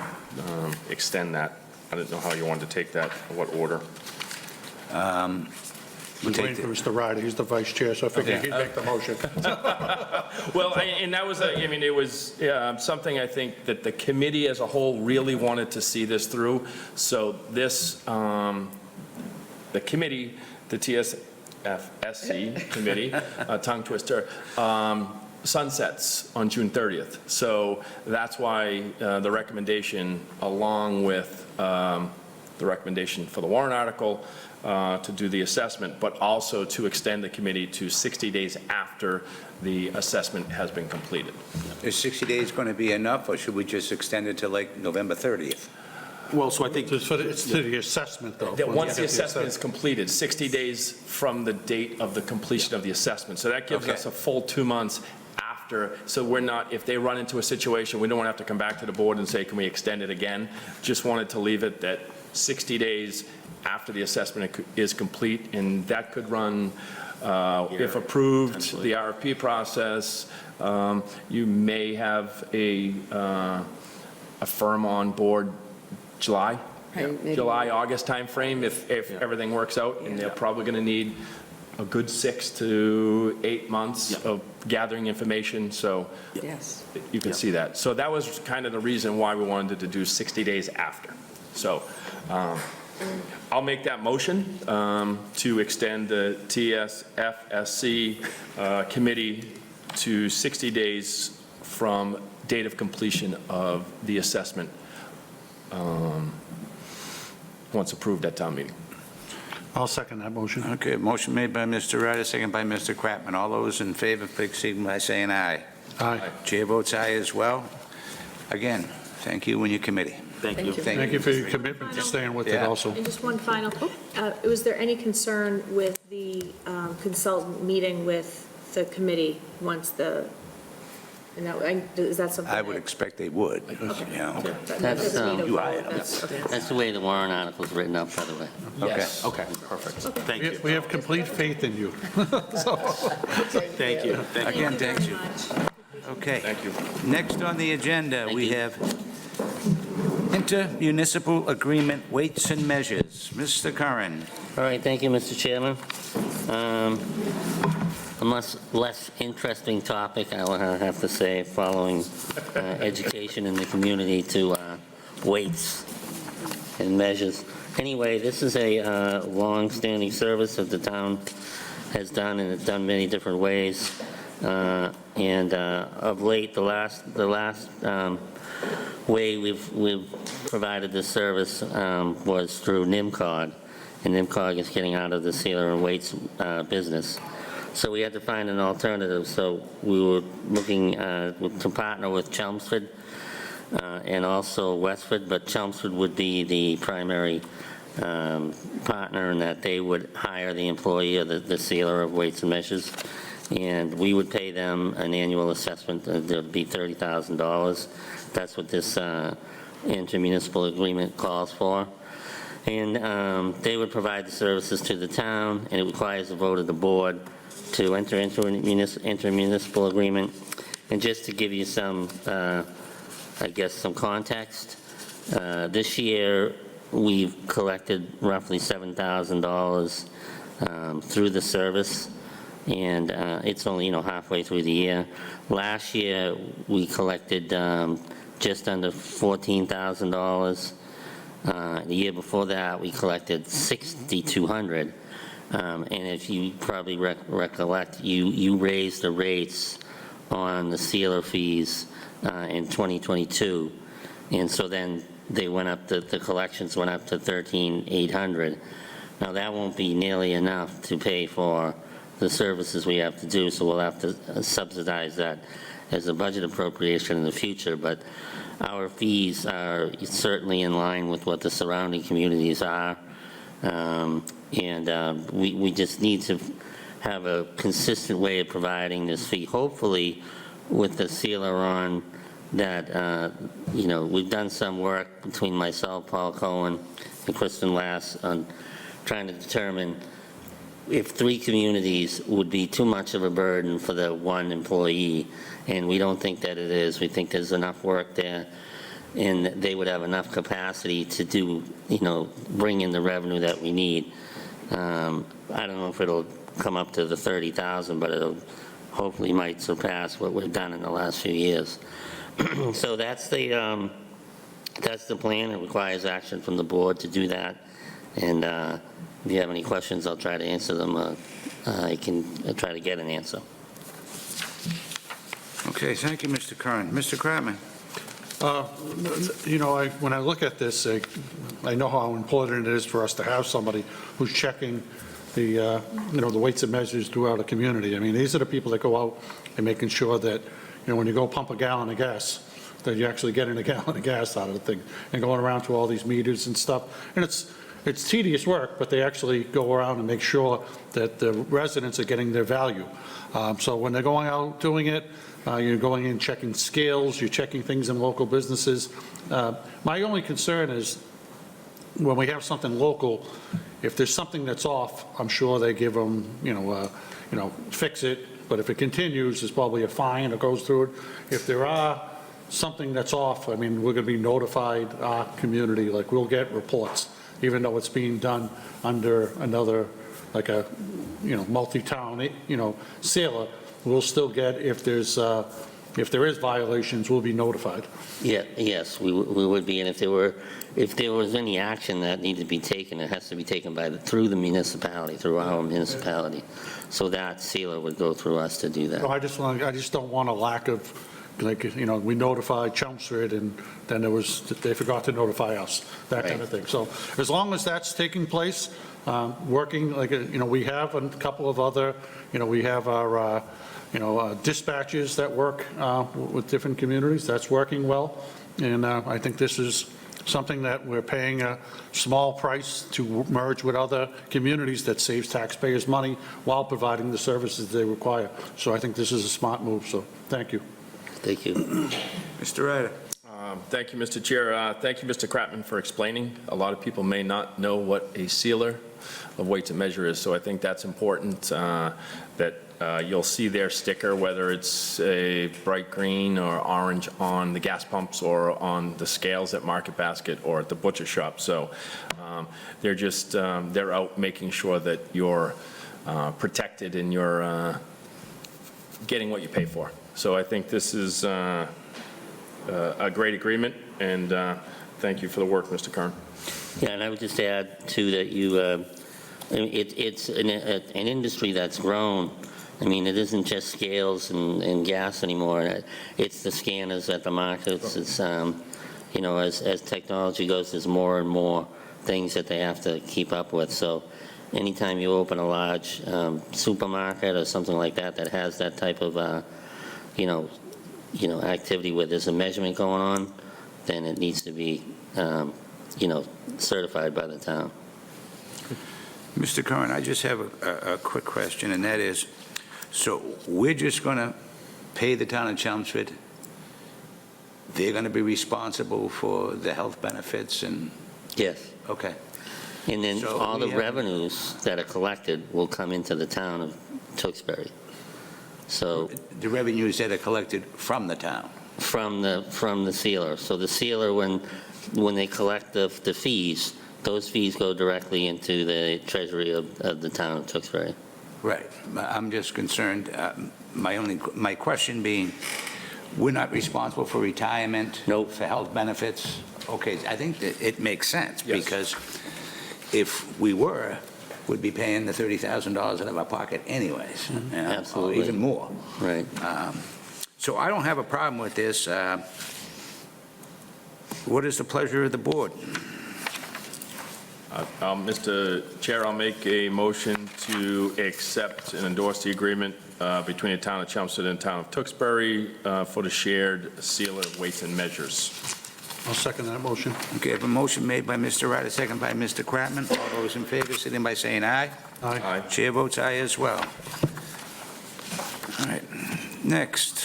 extend that. I didn't know how you wanted to take that, what order. We're waiting for Mr. Ryder, he's the vice chair, so I figured he'd make the motion. Well, and that was, it was something I think that the committee as a whole really wanted to see this through. So this, the committee, the TSFSC committee, tongue twister, sunsets on June 30th. So that's why the recommendation, along with the recommendation for the warrant article, to do the assessment, but also to extend the committee to 60 days after the assessment has been completed. Is 60 days going to be enough, or should we just extend it to like November 30th? Well, so I think, It's to the assessment, though. That once the assessment is completed, 60 days from the date of the completion of the assessment. So that gives Okay. us a full 2 months after, so we're not, if they run into a situation, we don't want to have to come back to the board and say, can we extend it again? Just wanted to leave it that 60 days after the assessment is complete, and that could run, if approved, the RFP process. You may have a firm on board July, Right, maybe. July, August timeframe, if everything works out, and they're probably going to need a good 6 to 8 months of gathering information, so Yes. you can see that. So that was kind of the reason why we wanted to do 60 days after. So I'll make that motion to extend the TSFSC committee to 60 days from date of completion of the assessment, once approved at town meeting. I'll second that motion. Okay, motion made by Mr. Ryder, second by Mr. Kratman. All those in favor, please signify by saying aye. Aye. Chair votes aye as well. Again, thank you and your committee. Thank you. Thank you for your commitment to staying with it Yeah. also. And just one final, was there any concern with the consultant meeting with the committee once and is that something? I would expect they would, you know. That That's, doesn't need a you vote, are, that's, okay. That's the way the warrant article's written up, by the way. Yes. Okay, perfect. Thank you. We have complete faith in you. Thank you. Thank you. Again, thank you. Okay. Thank you. Next on the agenda, Thank we you. have intermunicipal agreement weights and measures. Mr. Curran. All right, thank you, Mr. Chairman. A much less interesting topic, I would have to say, following education in the community to weights and measures. Anyway, this is a long-standing service that the town has done, and it's done many different ways. And of late, the last way we've provided this service was through NIMCOG, and NIMCOG is getting out of the sealer and weights business. So we had to find an alternative, so we were looking to partner with Chelmsford and also Westford, but Chelmsford would be the primary partner in that they would hire the employee of the sealer of weights and measures, and we would pay them an annual assessment. That would be $30,000. That's what this intermunicipal agreement calls for. And they would provide the services to the town, and it requires a vote of the board to enter into an intermunicipal agreement. And just to give you some, I guess, some context, this year we've collected roughly $7,000 through the service, and it's only, halfway through the year. Last year we collected just under $14,000. The year before that we collected $6,200. And if you probably recollect, you raised the rates on the sealer fees in 2022. And so then they went up, the collections went up to $13,800. Now that won't be nearly enough to pay for the services we have to do, so we'll have to subsidize that as a budget appropriation in the future. But our fees are certainly in line with what the surrounding communities are. We just need to have a consistent way of providing this fee. Hopefully, with the sealer on that, we've done some work between myself, Paul Cohen, and Kristen Lass on trying to determine if 3 communities would be too much of a burden for the one employee, and we don't think that it is. We think there's enough work there, and they would have enough capacity to do, bring in the revenue that we need. I don't know if it'll come up to the 30,000, but it'll hopefully might surpass what we've done in the last few years. So that's the plan. It requires action from the board to do that. And if you have any questions, I'll try to answer them. I can try to get an answer. Okay, thank you, Mr. Curran. Mr. Kratman. When I look at this, I know how important it is for us to have somebody who's checking the weights and measures throughout a community. I mean, these are the people that go out and making sure that, when you go pump a gallon of gas, that you're actually getting a gallon of gas out of the thing, and going around to all these meters and stuff. And it's tedious work, but they actually go around and make sure that the residents are getting their value. So when they're going out doing it, you're going in checking scales, you're checking things in local businesses. My only concern is when we have something local, if there's something that's off, I'm sure they give them, fix it. But if it continues, there's probably a fine that goes through it. If there are something that's off, I mean, we're going to be notified, our community, like we'll get reports, even though it's being done under another, like a, multi-town, sailor, we'll still get if there's if there is violations, we'll be notified. Yeah, yes, we would be, and if there was any action that needed to be taken, it has to be taken through the municipality, through our municipality. So that sealer would go through us to do No, that. I just don't want a lack of, like, we notified Chelmsford, and then they forgot to notify us, that kind of thing. So as long as that's taking place, working, like, we have a couple of other, we have our, dispatches that work with different communities, that's working well. And I think this is something that we're paying a small price to merge with other communities that saves taxpayers money while providing the services they require. So I think this is a smart move, so thank you. Thank you. Mr. Ryder. Thank you, Mr. Chair. Thank you, Mr. Kratman, for explaining. A lot of people may not know what a sealer of weights and measure is, so I think that's important, that you'll see their sticker, whether it's a bright green or orange on the gas pumps or on the scales at Market Basket or at the butcher shop. So they're out making sure that you're protected and you're getting what you pay for. So I think this is a great agreement, and thank you for the work, Mr. Kern. Yeah, and I would just add, too, that it's an industry that's grown. I mean, it isn't just scales and gas anymore. It's the scanners at the markets. It's, as technology goes, there's more and more things that they have to keep up with. So anytime you open a large supermarket or something like that that has that type of, activity where there's a measurement going on, then it needs to be, certified by the town. Mr. Curran, I just have a quick question, and that is, so we're just going to pay the town of Chelmsford? They're going to be responsible for the health benefits and, Yes. okay. And then So all the we have- revenues that are collected will come into the town of Tewksbury. So The revenues that are collected from the town? from the sealer. So the sealer, when they collect the fees, those fees go directly into the treasury of the town of Tewksbury. Right. I'm just concerned, my question being, we're not responsible for retirement? Nope. For health benefits? Okay, I think that it makes sense, Yes. because if we were, we'd be paying the $30,000 out of our pocket anyways. Absolutely. Or even more. Right. So I don't have a problem with this. What is the pleasure of the board? Mr. Chair, I'll make a motion to accept and endorse the agreement between the town of Chelmsford and the town of Tewksbury for the shared sealer of weights and measures. I'll second that motion. Okay, I have a motion made by Mr. Ryder, second by Mr. Kratman. All those in favor, sit in by saying aye. Aye. Chair votes aye as well. All right, next.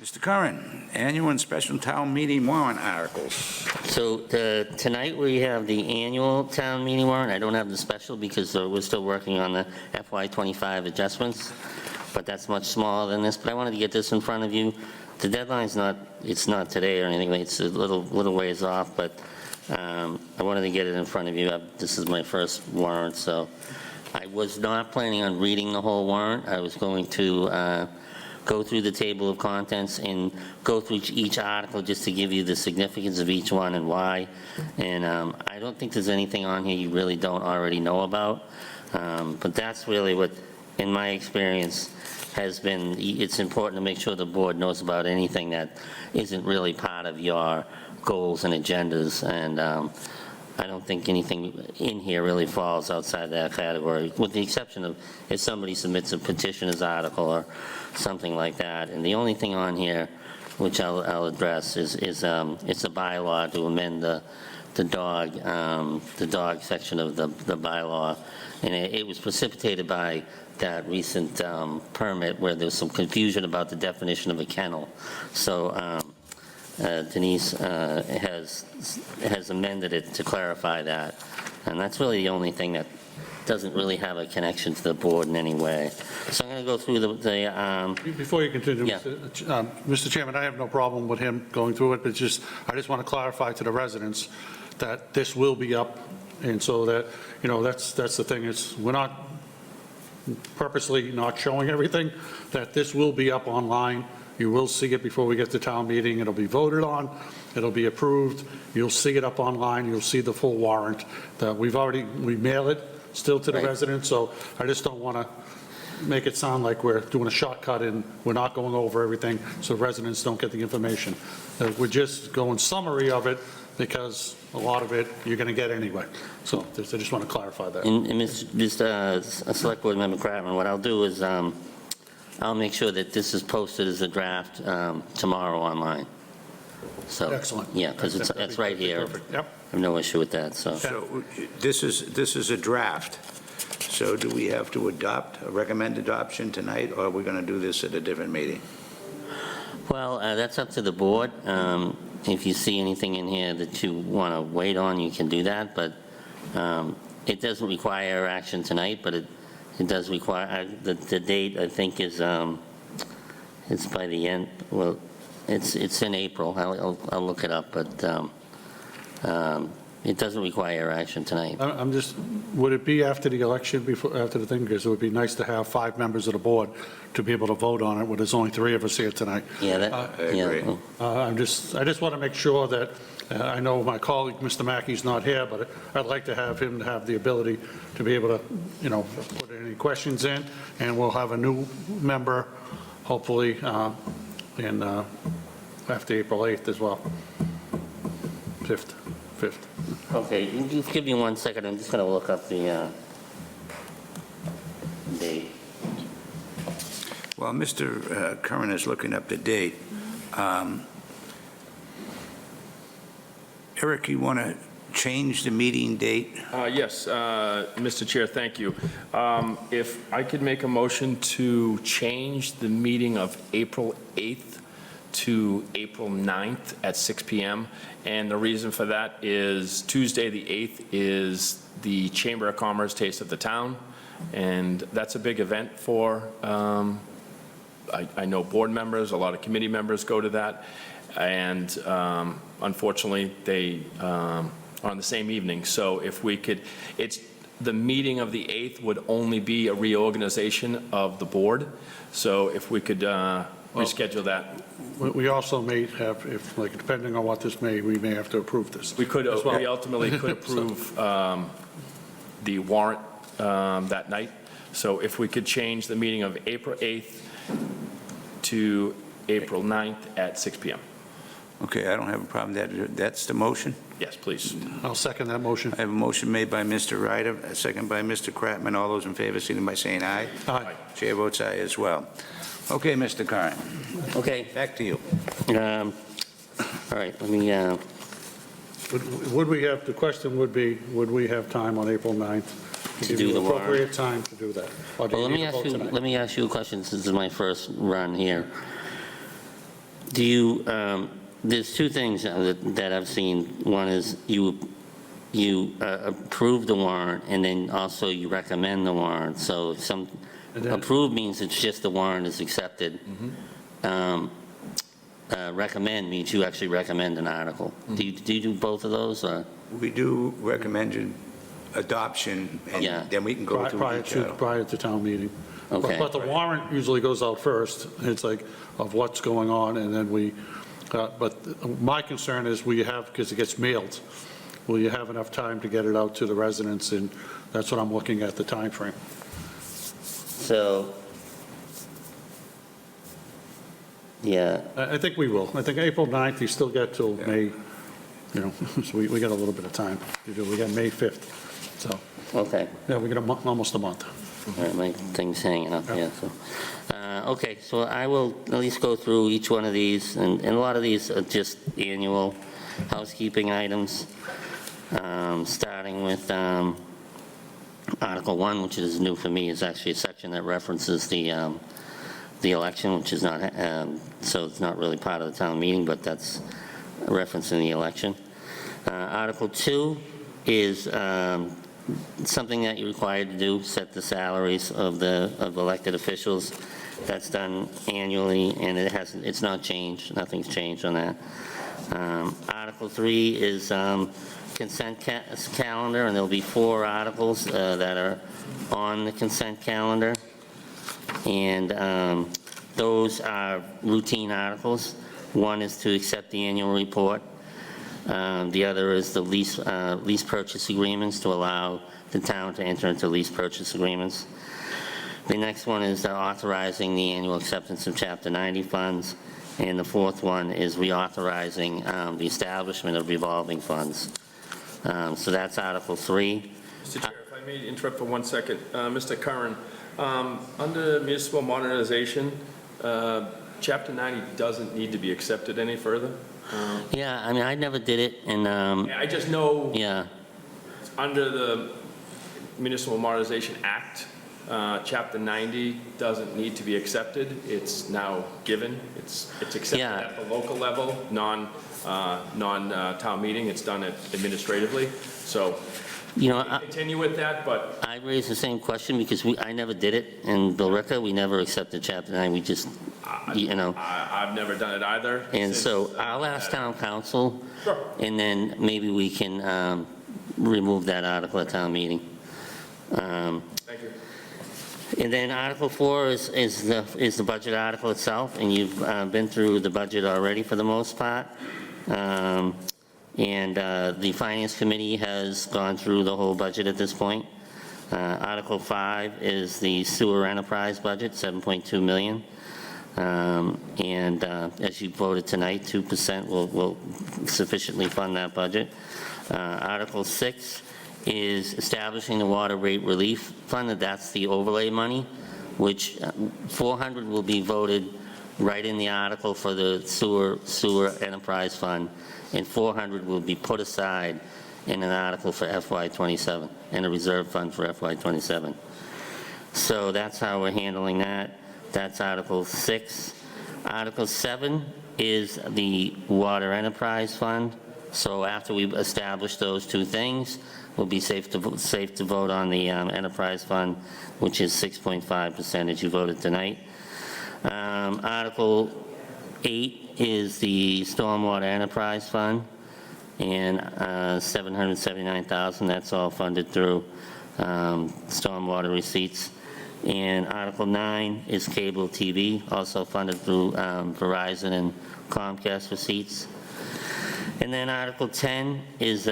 Mr. Curran, annual and special town meeting warrant articles. So tonight we have the annual town meeting warrant. I don't have the special because we're still working on the FY25 adjustments, but that's much smaller than this. But I wanted to get this in front of you. The deadline's it's not today or anything. It's a little ways off, but I wanted to get it in front of you. This is my first warrant, so I was not planning on reading the whole warrant. I was going to go through the table of contents and go through each article just to give you the significance of each one and why. And I don't think there's anything on here you really don't already know about. But that's really what, in my experience, has been, it's important to make sure the board knows about anything that isn't really part of your goals and agendas. And I don't think anything in here really falls outside that category, with the exception of if somebody submits a petitioner's article or something like that. And the only thing on here, which I'll address, is it's a bylaw to amend the dog section of the bylaw. And it was precipitated by that recent permit where there's some confusion about the definition of a kennel. So Denise has amended it to clarify that. And that's really the only thing that doesn't really have a connection to the board in any way. So I'm going to go through the Before you continue, Yeah. Mr. Chairman, I have no problem with him going through it, but I just want to clarify to the residents that this will be up, and so that, that's the thing, is we're purposely not showing everything, that this will be up online. You will see it before we get to town meeting. It'll be voted on. It'll be approved. You'll see it up online. You'll see the full warrant. We mail it still to the Right. residents, so I just don't want to make it sound like we're doing a shortcut and we're not going over everything so residents don't get the information. We're just going summary of it because a lot of it you're going to get anyway. So I just want to clarify that. And Mr. Select Board Member Kratman, what I'll do is I'll make sure that this is posted as a draft tomorrow online. So, Excellent. yeah, because it's right here. Perfect. Yep. I have no issue with that, so. So this is a draft. So do we have to recommend adoption tonight, or are we going to do this at a different meeting? Well, that's up to the board. If you see anything in here that you want to wait on, you can do that, but it doesn't require action tonight, but it does require, the date, I think, is it's by the end, well, it's in April. I'll look it up, but it doesn't require action tonight. I'm just, would it be after the election, after the thing? Because it would be nice to have 5 members of the board to be able to vote on it, when there's only 3 of us here tonight. Yeah, I agree. I just want to make sure that, I know my colleague, Mr. Mackey's not here, but I'd like to have him have the ability to be able to, put any questions in, and we'll have a new member, hopefully, after April 8th as well. 5th. Okay, just give me 1 second. I'm just going to look up the date. Well, Mr. Curran is looking up the date. Eric, you want to change the meeting date? Yes, Mr. Chair, thank you. If I could make a motion to change the meeting of April 8th to April 9th at 6 PM. And the reason for that is Tuesday, the 8th, is the Chamber of Commerce Taste of the Town. And that's a big event for, I know board members, a lot of committee members go to that. And unfortunately, they are on the same evening. So if we could, the meeting of the 8th would only be a reorganization of the board. So if we could reschedule that. We also may have, depending on what this we may have to approve this. We could, as well. we ultimately could approve the warrant that night. So if we could change the meeting of April 8th to April 9th at 6 PM. Okay, I don't have a problem. That's the motion? Yes, please. I'll second that motion. I have a motion made by Mr. Ryder, a second by Mr. Kratman. All those in favor, signify by saying aye. Aye. Chair votes aye as well. Okay, Mr. Curran, Okay, back to you. all right, let me, Would we have, the question would be, would we have time on April 9th? To give do you the warrant. appropriate time to do that? Or do well, you need a vote tonight? let me ask you a question, since this is my first run here. Do you, there's 2 things that I've seen. One is you approve the warrant, and then also you recommend the warrant. So approve means it's just the warrant is accepted. Recommend means you actually recommend an article. Do you do both of those, or? We do recommend adoption, Yeah. and then we can go through each item. Prior to town meeting. Okay. But the warrant usually goes out first. It's like of what's going on, and then but my concern is because it gets mailed, will you have enough time to get it out to the residents? And that's what I'm looking at, the time frame. So, yeah, I think we will. I think April 9th, you still get till May, so we got a little bit of time to do. We got May 5th. So, okay. yeah, we got almost a month. All right, my thing's hanging up here, so. Okay, so I will at least go through each one of these, and a lot of these are just annual housekeeping items, starting with Article 1, which is new for me, is actually a section that references the election, which is not, so it's not really part of the town meeting, but that's referencing the election. Article 2 is something that you're required to do, set the salaries of elected officials. That's done annually, and it's not changed. Nothing's changed on that. Article 3 is consent calendar, and there'll be 4 articles that are on the consent calendar. And those are routine articles. One is to accept the annual report. The other is the lease purchase agreements, to allow the town to enter into lease purchase agreements. The next one is authorizing the annual acceptance of Chapter 90 funds. And the fourth one is reauthorizing the establishment of revolving funds. So that's Article 3. Mr. Chair, if I may interrupt for 1 second. Mr. Curran, under municipal modernization, Chapter 90 doesn't need to be accepted any further? Yeah, I mean, I never did it, and, I just know yeah, under the Municipal Modernization Act, Chapter 90 doesn't need to be accepted. It's now given. It's accepted Yeah. at the local level, non-town meeting. It's done administratively. So you know, continue with that, but I raised the same question because I never did it in Billerica. We never accepted Chapter 9. We just, you know. I've never done it either. And since, so I'll ask town council, Sure. and then maybe we can remove that article at town meeting. Thank you. And then Article 4 is the budget article itself, and you've been through the budget already for the most part. And the Finance Committee has gone through the whole budget at this point. Article 5 is the sewer enterprise budget, $7.2 million. And as you voted tonight, 2% will sufficiently fund that budget. Article 6 is establishing the water rate relief fund. That's the overlay money, which 400 will be voted right in the article for the sewer enterprise fund, and 400 will be put aside in an article for FY27, and a reserve fund for FY27. So that's how we're handling that. That's Article 6. Article 7 is the water enterprise fund. So after we've established those two things, we'll be safe to vote on the enterprise fund, which is 6.5% as you voted tonight. Article 8 is the stormwater enterprise fund, and $779,000. That's all funded through stormwater receipts. And Article 9 is cable TV, also funded through Verizon and Comcast receipts. And then Article 10 is,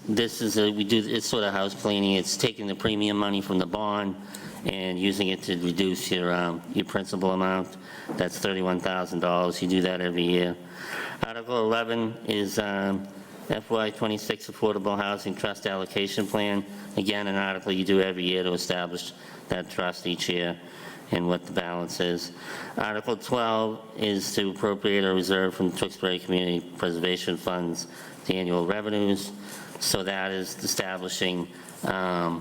it's sort of house cleaning. It's taking the premium money from the bond and using it to reduce your principal amount. That's $31,000. You do that every year. Article 11 is FY26 Affordable Housing Trust Allocation Plan. Again, an article you do every year to establish that trust each year and what the balance is. Article 12 is to appropriate a reserve from Tewksbury Community Preservation Funds, the annual revenues. So that is establishing the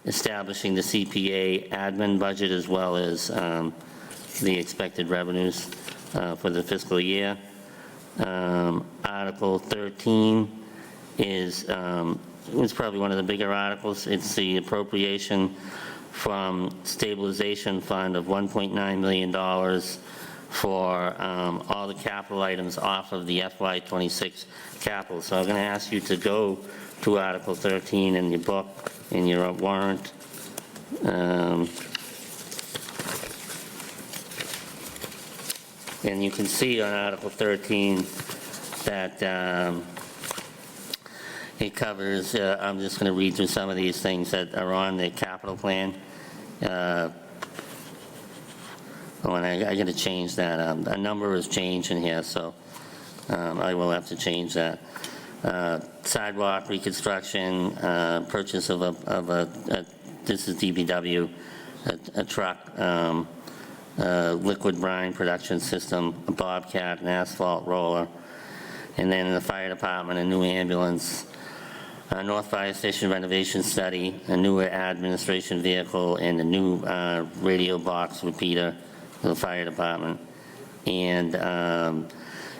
CPA admin budget, as well as the expected revenues for the fiscal year. Article 13 is it's probably one of the bigger articles. It's the appropriation from stabilization fund of $1.9 million for all the capital items off of the FY26 capital. So I'm going to ask you to go to Article 13 in your book, in your warrant. And you can see on Article 13 that it covers, I'm just going to read through some of these things that are on the capital plan. And I got to change that. A number is changed in here, so I will have to change that. Sidewalk reconstruction, purchase of this is DPW, a truck, liquid brine production system, a Bobcat, an asphalt roller, and then in the fire department, a new ambulance, a North Fire Station renovation study, a new administration vehicle, and a new radio box repeater for the fire department. And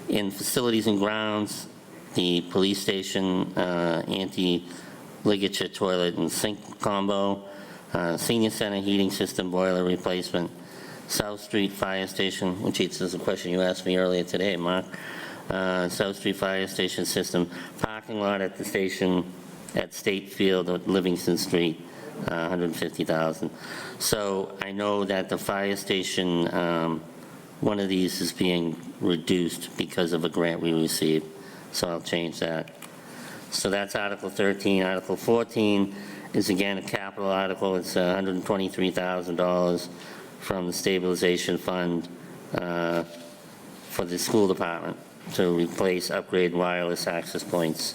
in facilities and grounds, the police station anti-ligature toilet and sink combo, senior center heating system boiler replacement, South Street Fire Station, which is a question you asked me earlier today, Mark. South Street Fire Station system, park parking lot at the station at State Field or Livingston Street, $150,000. So I know that the fire station, one of these is being reduced because of a grant we received, so I'll change that. So that's Article 13. Article 14 is again a capital article. It's $123,000 from the stabilization fund for the school department to replace, upgrade wireless access points.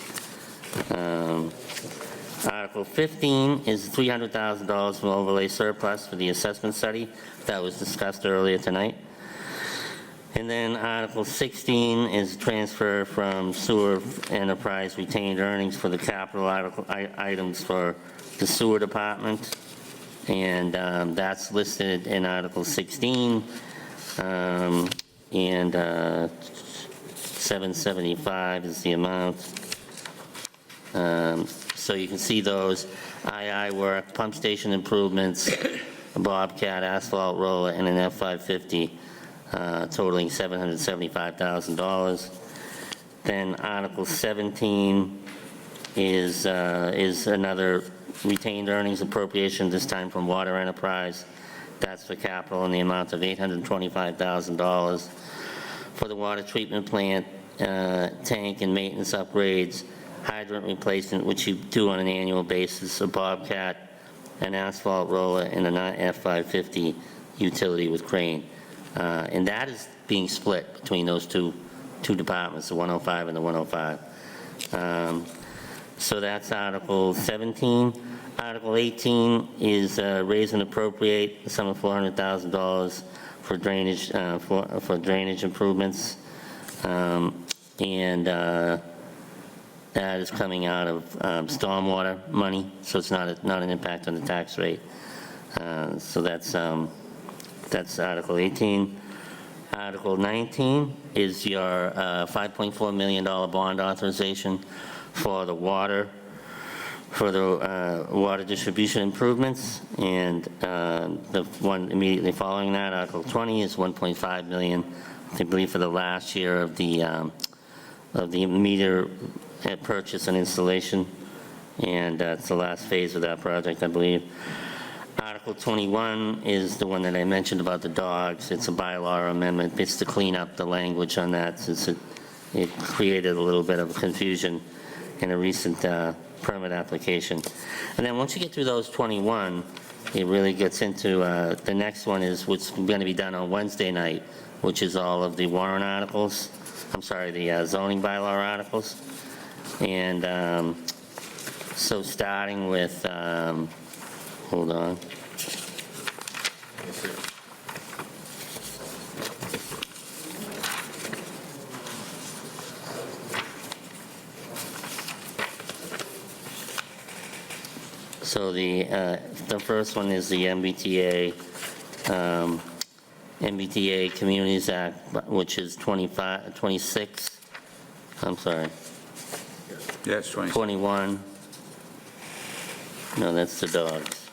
Article 15 is $300,000 from overlay surplus for the assessment study that was discussed earlier tonight. And then Article 16 is transfer from sewer enterprise retained earnings for the capital items for the sewer department. And that's listed in Article 16. And 775 is the amount. So you can see those, II work, pump station improvements, a Bobcat asphalt roller, and an F-550, totaling $775,000. Then Article 17 is another retained earnings appropriation, this time from Water Enterprise. That's for capital in the amount of $825,000 for the water treatment plant, tank and maintenance upgrades, hydrant replacement, which you do on an annual basis, a Bobcat, an asphalt roller, and an F-550 utility with crane. And that is being split between those two departments, the 105 and the 105. So that's Article 17. Article 18 is raise and appropriate a sum of $400,000 for drainage, for drainage improvements. And that is coming out of stormwater money, so it's not an impact on the tax rate. So that's Article 18. Article 19 is your $5.4 million bond authorization for the water distribution improvements. And the one immediately following that, Article 20, is $1.5 million, I believe, for the last year of the meter purchase and installation, and that's the last phase of that project, I believe. Article 21 is the one that I mentioned about the dogs. It's a bylaw amendment. It's to clean up the language on that, since it created a little bit of confusion in a recent permit application. And then once you get through those 21, it really gets into, the next one is what's going to be done on Wednesday night, which is all of the warrant articles, the zoning bylaw articles. And so starting with, hold on. So the first one is the MBTA Communities Act, which is 26, I'm sorry. Yeah, it's 20. 21. No, that's the dogs.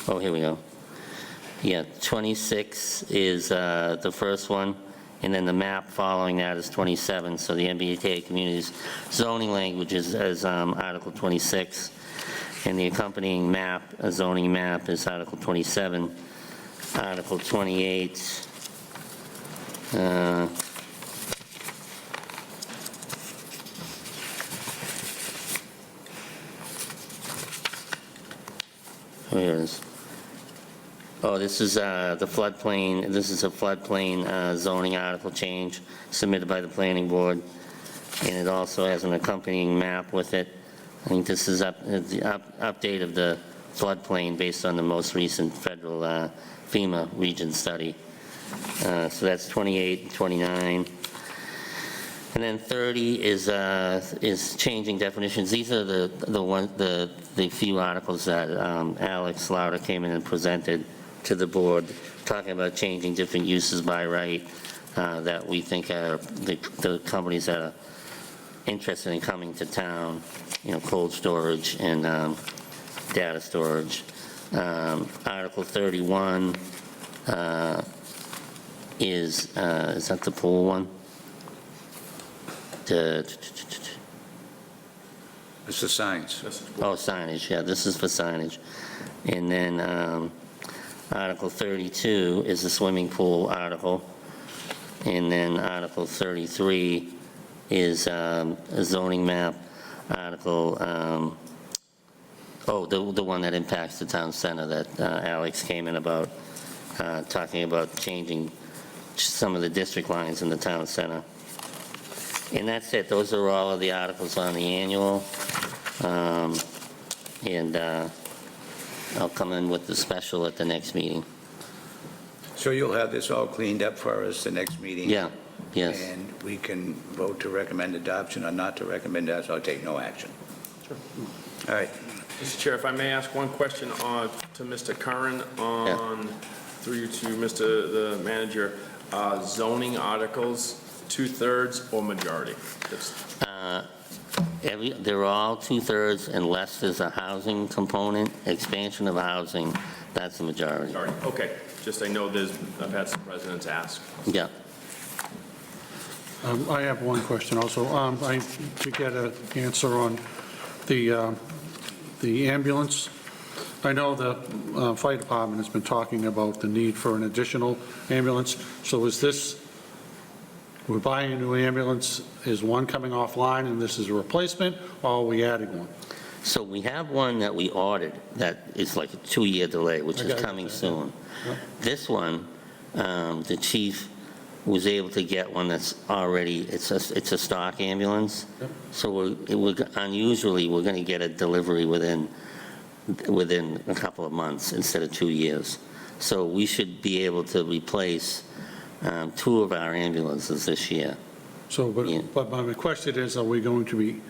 Oh, here we go. Yeah, 26 is the first one, and then the map following that is 27. So the MBTA communities zoning language is Article 26, and the accompanying map, a zoning map, is Article 27. Article 28. Here it is. Oh, this is the floodplain. This is a floodplain zoning article change submitted by the planning board, and it also has an accompanying map with it. I think this is the update of the floodplain based on the most recent federal FEMA region study. So that's 28 and 29. And then 30 is changing definitions. These are the few articles that Alex Lauder came in and presented to the board, talking about changing different uses by right that we think are the companies that are interested in coming to town, cold storage and data storage. Article 31 is that the pool one? It's the signs. Oh, signage, yeah, this is for signage. And then Article 32 is the swimming pool article. And then Article 33 is a zoning map article, the one that impacts the town center that Alex came in about, talking about changing some of the district lines in the town center. And that's it. Those are all of the articles on the annual. And I'll come in with the special at the next meeting. So you'll have this all cleaned up for us the next meeting? Yeah, yes. And we can vote to recommend adoption or not to recommend adoption, or take no action? Sure. All right. Mr. Chair, if I may ask one question to Mr. Curran on, through you to Mr. the manager, zoning articles, 2/3 or majority? They're all 2/3 unless there's a housing component, expansion of housing, that's the majority. Sorry, okay, just I know I've had some residents ask. Yeah. I have one question also. To get an answer on the ambulance. I know the fire department has been talking about the need for an additional ambulance. So is this, we're buying a new ambulance, is one coming offline and this is a replacement, or are we adding one? So we have one that we ordered that is like a 2-year delay, which is Okay. coming soon. Yeah. This one, the chief was able to get one that's already, it's a stock ambulance. Yep. So unusually, we're going to get a delivery within a couple of months instead of 2 years. So we should be able to replace 2 of our ambulances this year. So, Yeah. but my question is, are we going to be,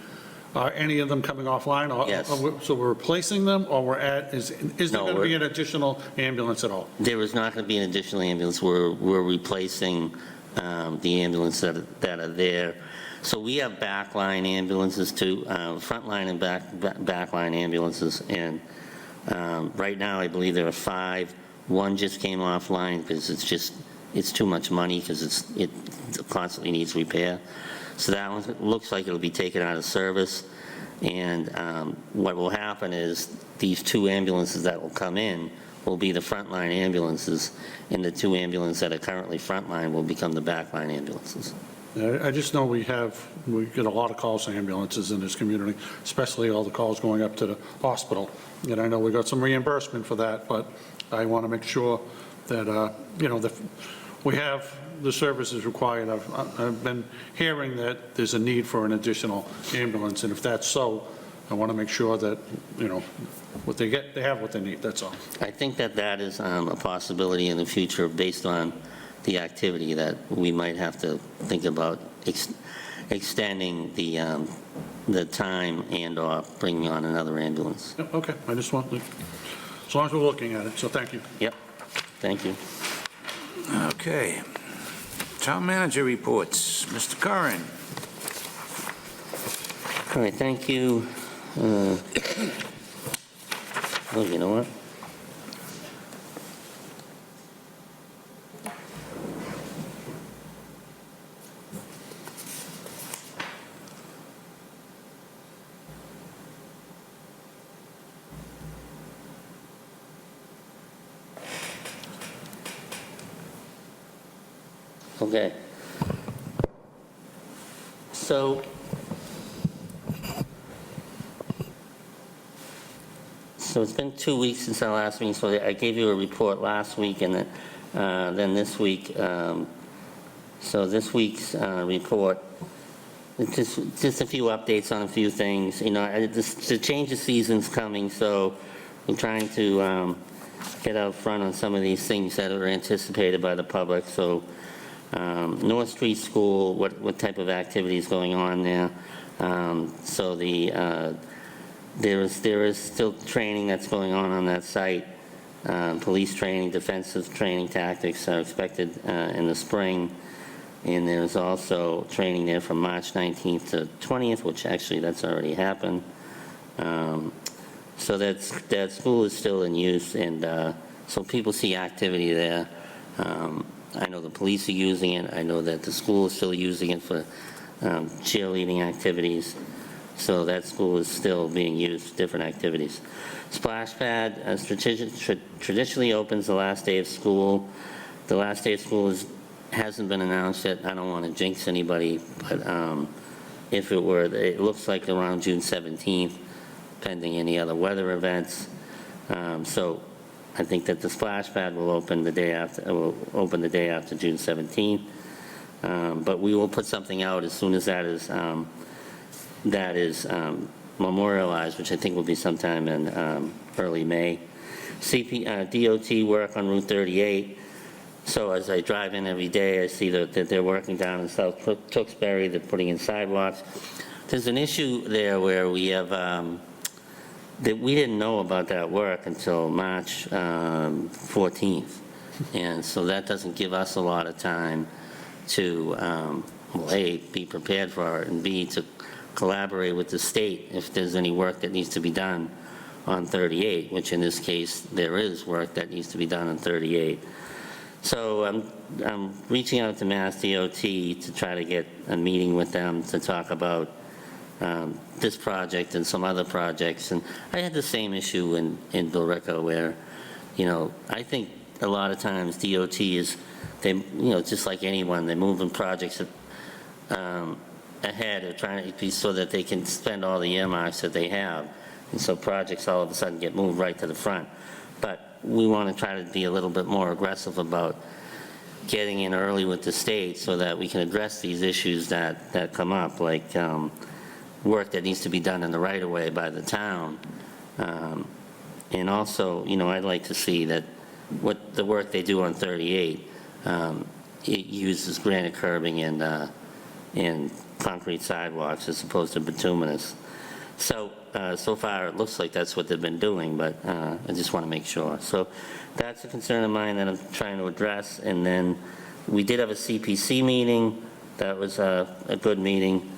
are any of them coming offline? Or- Yes. So we're replacing them, or is there No, going to be we're- an additional ambulance at all? There is not going to be an additional ambulance. We're replacing the ambulance that are there. So we have backline ambulances too, frontline and backline ambulances. And right now, I believe there are 5. One just came offline because it's too much money because it constantly needs repair. So that one looks like it'll be taken out of service. And what will happen is these 2 ambulances that will come in will be the frontline ambulances, and the 2 ambulances that are currently frontline will become the backline ambulances. I just know we get a lot of calls to ambulances in this community, especially all the calls going up to the hospital. And I know we got some reimbursement for that, but I want to make sure that, we have the services required. I've been hearing that there's a need for an additional ambulance, and if that's so, I want to make sure that, what they get, they have what they need, that's all. I think that is a possibility in the future based on the activity that we might have to think about extending the time and/or bringing on another ambulance. Yep, okay, I just want, as long as we're looking at it, so thank you. Yep, thank you. Okay. Town manager reports. Mr. Curran. All right, thank you. Oh, you know what? Okay. So it's been 2 weeks since our last meeting, so I gave you a report last week and then this week. So this week's report, just a few updates on a few things. The change of season's coming, so I'm trying to get out front on some of these things that are anticipated by the public. So North Street School, what type of activity is going on there? So there is still training that's going on that site. Police training, defensive training tactics are expected in the spring. And there's also training there from March 19th to 20th, which actually that's already happened. So that school is still in use, and so people see activity there. I know the police are using it. I know that the school is still using it for cheerleading activities. So that school is still being used for different activities. Splash Pad traditionally opens the last day of school. The last day of school hasn't been announced yet. I don't want to jinx anybody, but if it were, it looks like around June 17th, pending any other weather events. So I think that the Splash Pad will open the day after, June 17th. But we will put something out as soon as that is memorialized, which I think will be sometime in early May. DOT work on Route 38. So as I drive in every day, I see that they're working down in South Tewksbury. They're putting in sidewalks. There's an issue there where we have, that we didn't know about that work until March 14th. And so that doesn't give us a lot of time to, well, A, be prepared for it, and B, to collaborate with the state if there's any work that needs to be done on 38, which in this case, there is work that needs to be done on 38. So I'm reaching out to Mass DOT to try to get a meeting with them to talk about this project and some other projects. And I had the same issue in Billerica where, I think a lot of times DOT is, just like anyone, they're moving projects ahead of trying to be so that they can spend all the earmarks that they have. And so projects all of a sudden get moved right to the front. But we want to try to be a little bit more aggressive about getting in early with the state so that we can address these issues that come up, like work that needs to be done in the right-of-way by the town. And also, I'd like to see that what the work they do on 38, it uses granite curbing and concrete sidewalks as opposed to bituminous. So far, it looks like that's what they've been doing, but I just want to make sure. So that's a concern of mine that I'm trying to address. And then we did have a CPC meeting. That was a good meeting.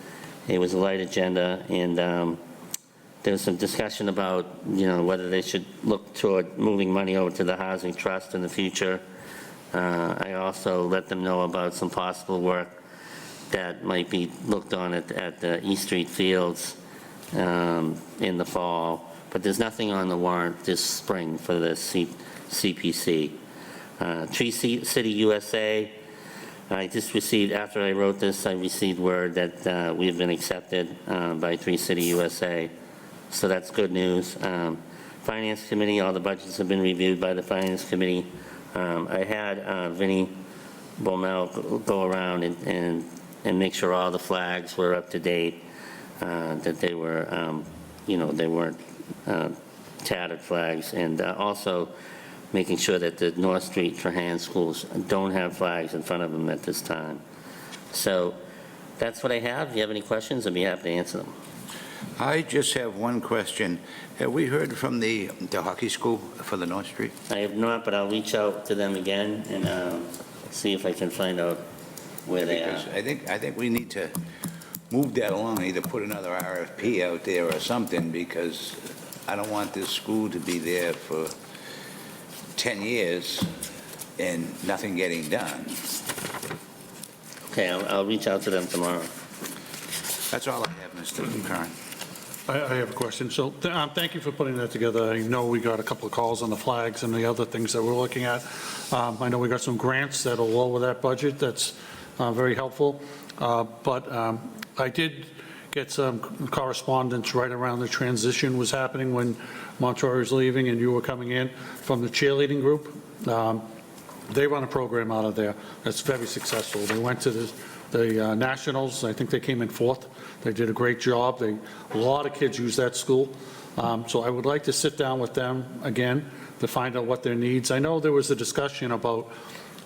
It was a light agenda, and there was some discussion about, whether they should look toward moving money over to the Housing Trust in the future. I also let them know about some possible work that might be looked on at the East Street Fields in the fall, but there's nothing on the warrant this spring for the CPC. Tree City USA, I just received, after I wrote this, I received word that we have been accepted by Tree City USA, so that's good news. Finance Committee, all the budgets have been reviewed by the Finance Committee. I had Vinnie Baumel go around and make sure all the flags were up to date, that they were, they weren't tattered flags, and also making sure that the North Street Trahan schools don't have flags in front of them at this time. So that's what I have. If you have any questions, I'd be happy to answer them. I just have one question. Have we heard from the hockey school for the North Street? I have not, but I'll reach out to them again and see if I can find out where they are. Because I think we need to move that along, either put another RFP out there or something, because I don't want this school to be there for 10 years and nothing getting done. Okay, I'll reach out to them tomorrow. That's all I have, Mr. Curran. I have a question. So thank you for putting that together. I know we got a couple of calls on the flags and the other things that we're looking at. I know we got some grants that'll lower that budget. That's very helpful. But I did get some correspondence right around the transition was happening when Montour was leaving and you were coming in from the cheerleading group. They run a program out of there that's very successful. They went to the Nationals. I think they came in 4th. They did a great job. A lot of kids use that school. So I would like to sit down with them again to find out what their needs. I know there was a discussion about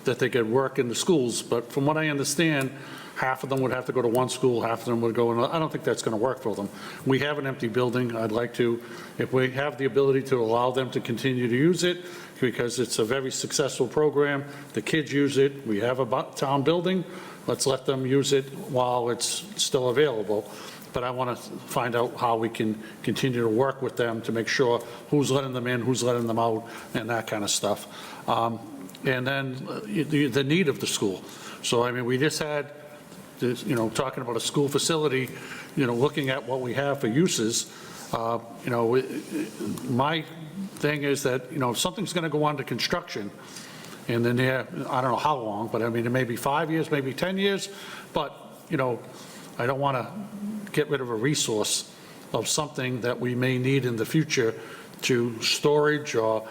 that they could work in the schools, but from what I understand, half of them would have to go to one school, half of them would go in. I don't think that's going to work for them. We have an empty building. I'd like to, if we have the ability to allow them to continue to use it, because it's a very successful program. The kids use it. We have a town building. Let's let them use it while it's still available. But I want to find out how we can continue to work with them to make sure who's letting them in, who's letting them out, and that kind of stuff. And then the need of the school. So, I mean, we just had talking about a school facility, looking at what we have for uses, my thing is that, if something's going to go under construction, and then I don't know how long, but I mean, it may be 5 years, maybe 10 years, but, I don't want to get rid of a resource of something that we may need in the future to storage or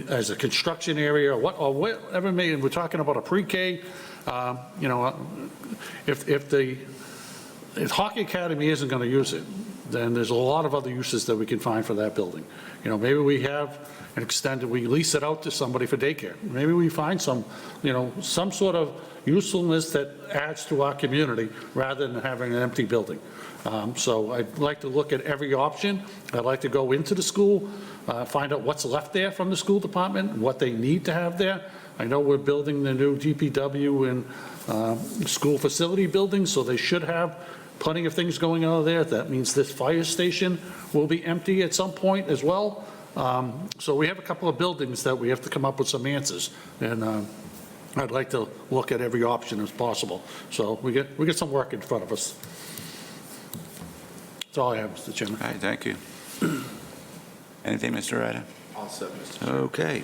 as a construction area or whatever may, and we're talking about a pre-K, if Hockey Academy isn't going to use it, then there's a lot of other uses that we can find for that building. Maybe we have an extended, we lease it out to somebody for daycare. Maybe we find some sort of usefulness that adds to our community rather than having an empty building. So I'd like to look at every option. I'd like to go into the school, find out what's left there from the school department, what they need to have there. I know we're building the new DPW and school facility building, so they should have plenty of things going on there. That means this fire station will be empty at some point as well. So we have a couple of buildings that we have to come up with some answers, and I'd like to look at every option as possible. So we get some work in front of us. That's all I have, Mr. Chairman. All right, thank you. Anything, Mr. Ryder? All set, Mr. Chair. Okay.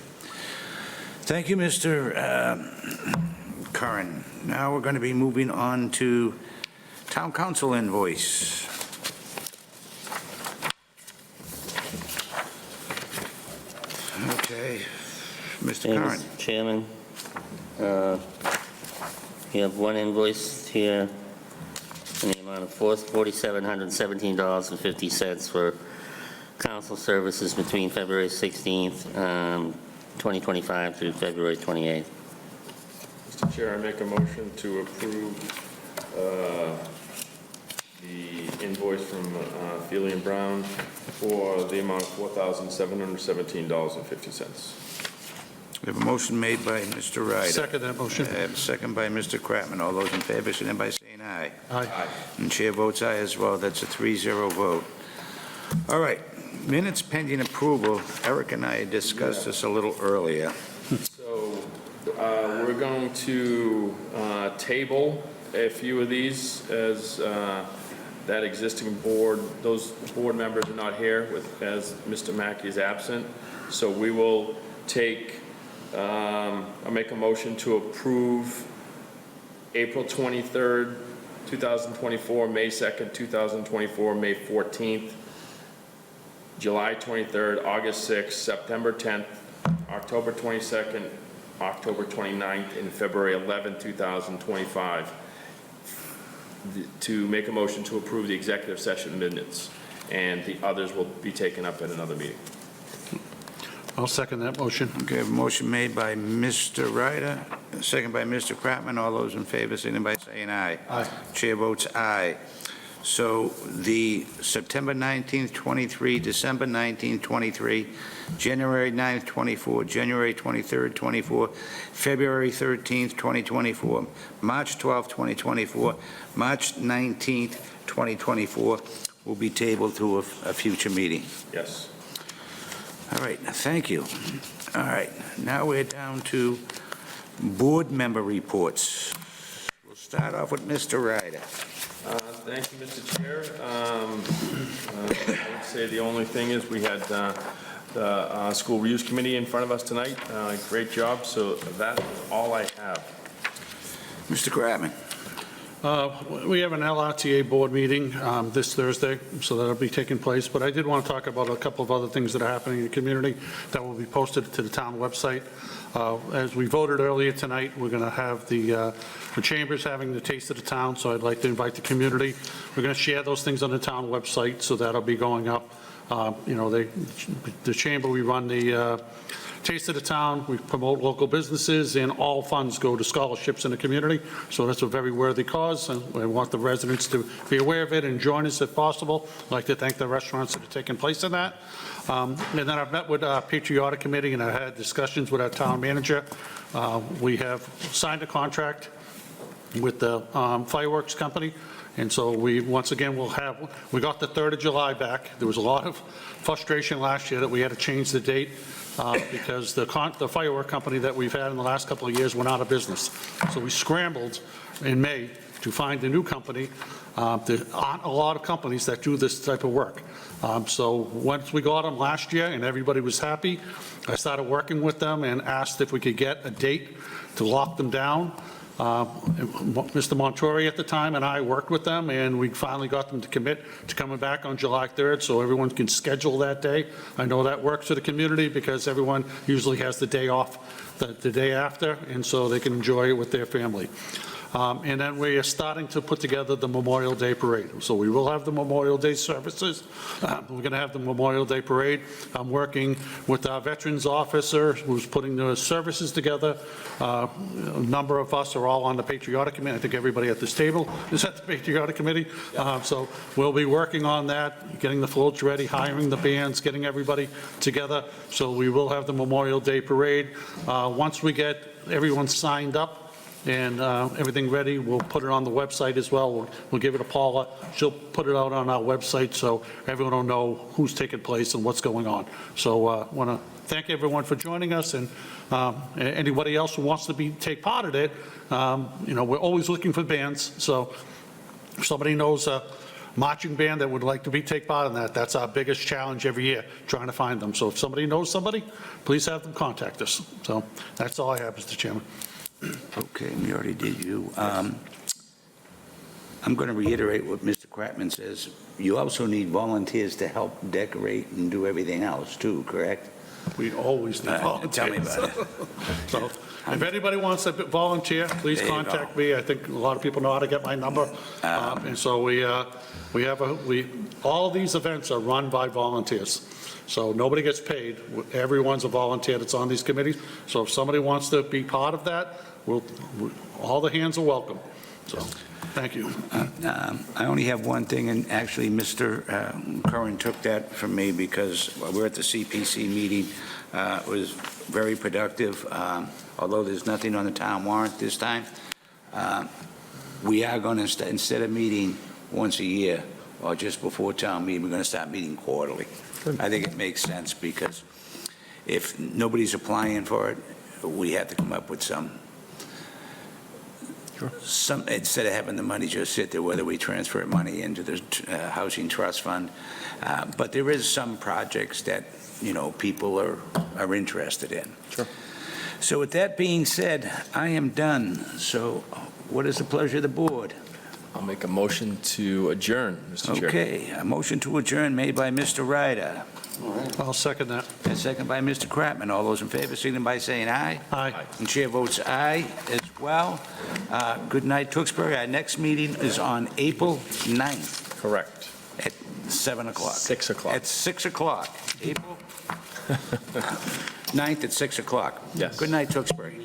Thank you, Mr. Curran. Now we're going to be moving on to Town Council invoice. Okay, Mr. Curran. Mr. Chairman, we have one invoice here in the amount of $4,717.50 for council services between February 16th, 2025 through February 28th. Mr. Chair, I make a motion to approve the invoice from Feely and Brown for the amount of $4,717.50. We have a motion made by Mr. Ryder. Second that motion. Second by Mr. Kratman. All those in favor, signify by saying aye. Aye. And chair votes aye as well. That's a 3-0 vote. All right, minutes pending approval. Eric and I discussed this a little earlier. So we're going to table a few of these as that existing board, those board members are not here as Mr. Mackey is absent. So we will take, I'll make a motion to approve April 23rd, 2024, May 2nd, 2024, May 14th, July 23rd, August 6th, September 10th, October 22nd, October 29th, and February 11th, 2025, to make a motion to approve the executive session minutes, and the others will be taken up at another meeting. I'll second that motion. Okay, a motion made by Mr. Ryder, second by Mr. Kratman. All those in favor, signify by saying aye. Aye. Chair votes aye. So the September 19th, 23, December 19th, 23, January 9th, 24, January 23rd, 24, February 13th, 2024, March 12th, 2024, March 19th, 2024 will be tabled to a future meeting. Yes. All right, thank you. All right, now we're down to board member reports. We'll start off with Mr. Ryder. Thank you, Mr. Chair. I would say the only thing is we had the School Reuse Committee in front of us tonight. Great job, so that's all I have. Mr. Kratman. We have an LRTA board meeting this Thursday, so that'll be taking place. But I did want to talk about a couple of other things that are happening in the community that will be posted to the town website. As we voted earlier tonight, we're going to have the Chambers having the Taste of the Town, so I'd like to invite the community. We're going to share those things on the town website, so that'll be going up. The Chamber, we run the Taste of the Town, we promote local businesses, and all funds go to scholarships in the community. So that's a very worthy cause, and we want the residents to be aware of it and join us if possible. I'd like to thank the restaurants that are taking place in that. And then I've met with our Patriotic Committee, and I had discussions with our town manager. We have signed a contract with the fireworks company. And so we, once again, we got the 3rd of July back. There was a lot of frustration last year that we had to change the date because the firework company that we've had in the last couple of years went out of business. So we scrambled in May to find a new company. There aren't a lot of companies that do this type of work. So once we got them last year and everybody was happy, I started working with them and asked if we could get a date to lock them down. Mr. Montori at the time and I worked with them, and we finally got them to commit to coming back on July 3rd, so everyone can schedule that day. I know that works for the community because everyone usually has the day off the day after, and so they can enjoy it with their family. And then we are starting to put together the Memorial Day Parade. So we will have the Memorial Day services. We're going to have the Memorial Day Parade. I'm working with our Veterans Officer who's putting the services together. A number of us are all on the Patriotic Committee. I think everybody at this table is at the Patriotic Committee. So we'll be working on that, getting the floats ready, hiring the bands, getting everybody together. So we will have the Memorial Day Parade. Once we get everyone signed up, and everything ready, we'll put it on the website as well. We'll give it to Paula. She'll put it out on our website so everyone will know who's taking place and what's going on. So I want to thank everyone for joining us, and anybody else who wants to take part in it, we're always looking for bands. So if somebody knows a marching band that would like to take part in that, that's our biggest challenge every year, trying to find them. So if somebody knows somebody, please have them contact us. So that's all I have, Mr. Chairman. Okay, we already did you. I'm going to reiterate what Mr. Kratman says. You also need volunteers to help decorate and do everything else too, correct? We always need volunteers. Tell me about it. So if anybody wants to volunteer, please There you contact go. me. I think a lot of people know how to get my number. And so all of these events are run by volunteers. So nobody gets paid. Everyone's a volunteer that's on these committees. So if somebody wants to be part of that, all the hands are welcome. So, thank you. I only have one thing, and actually Mr. Curran took that from me because we're at the CPC meeting. It was very productive, although there's nothing on the town warrant this time. We are going to, instead of meeting once a year or just before town meeting, we're going to start meeting quarterly. I think it makes sense because if nobody's applying for it, we have to come up with some, instead of having the money just sit there, whether we transfer money into the Housing Trust Fund. But there is some projects that, people are interested in. Sure. So with that being said, I am done. So what is the pleasure of the board? I'll make a motion to adjourn, Mr. Chair. Okay, a motion to adjourn made by Mr. Ryder, I'll second that. and second by Mr. Kratman. All those in favor, signify by saying aye. Aye. And chair votes aye as well. Good night, Tewksbury. Our next meeting is on April 9th Correct. at 7 o'clock. 6 o'clock. At 6 o'clock. April 9th at 6 o'clock. Yes. Good night, Tewksbury.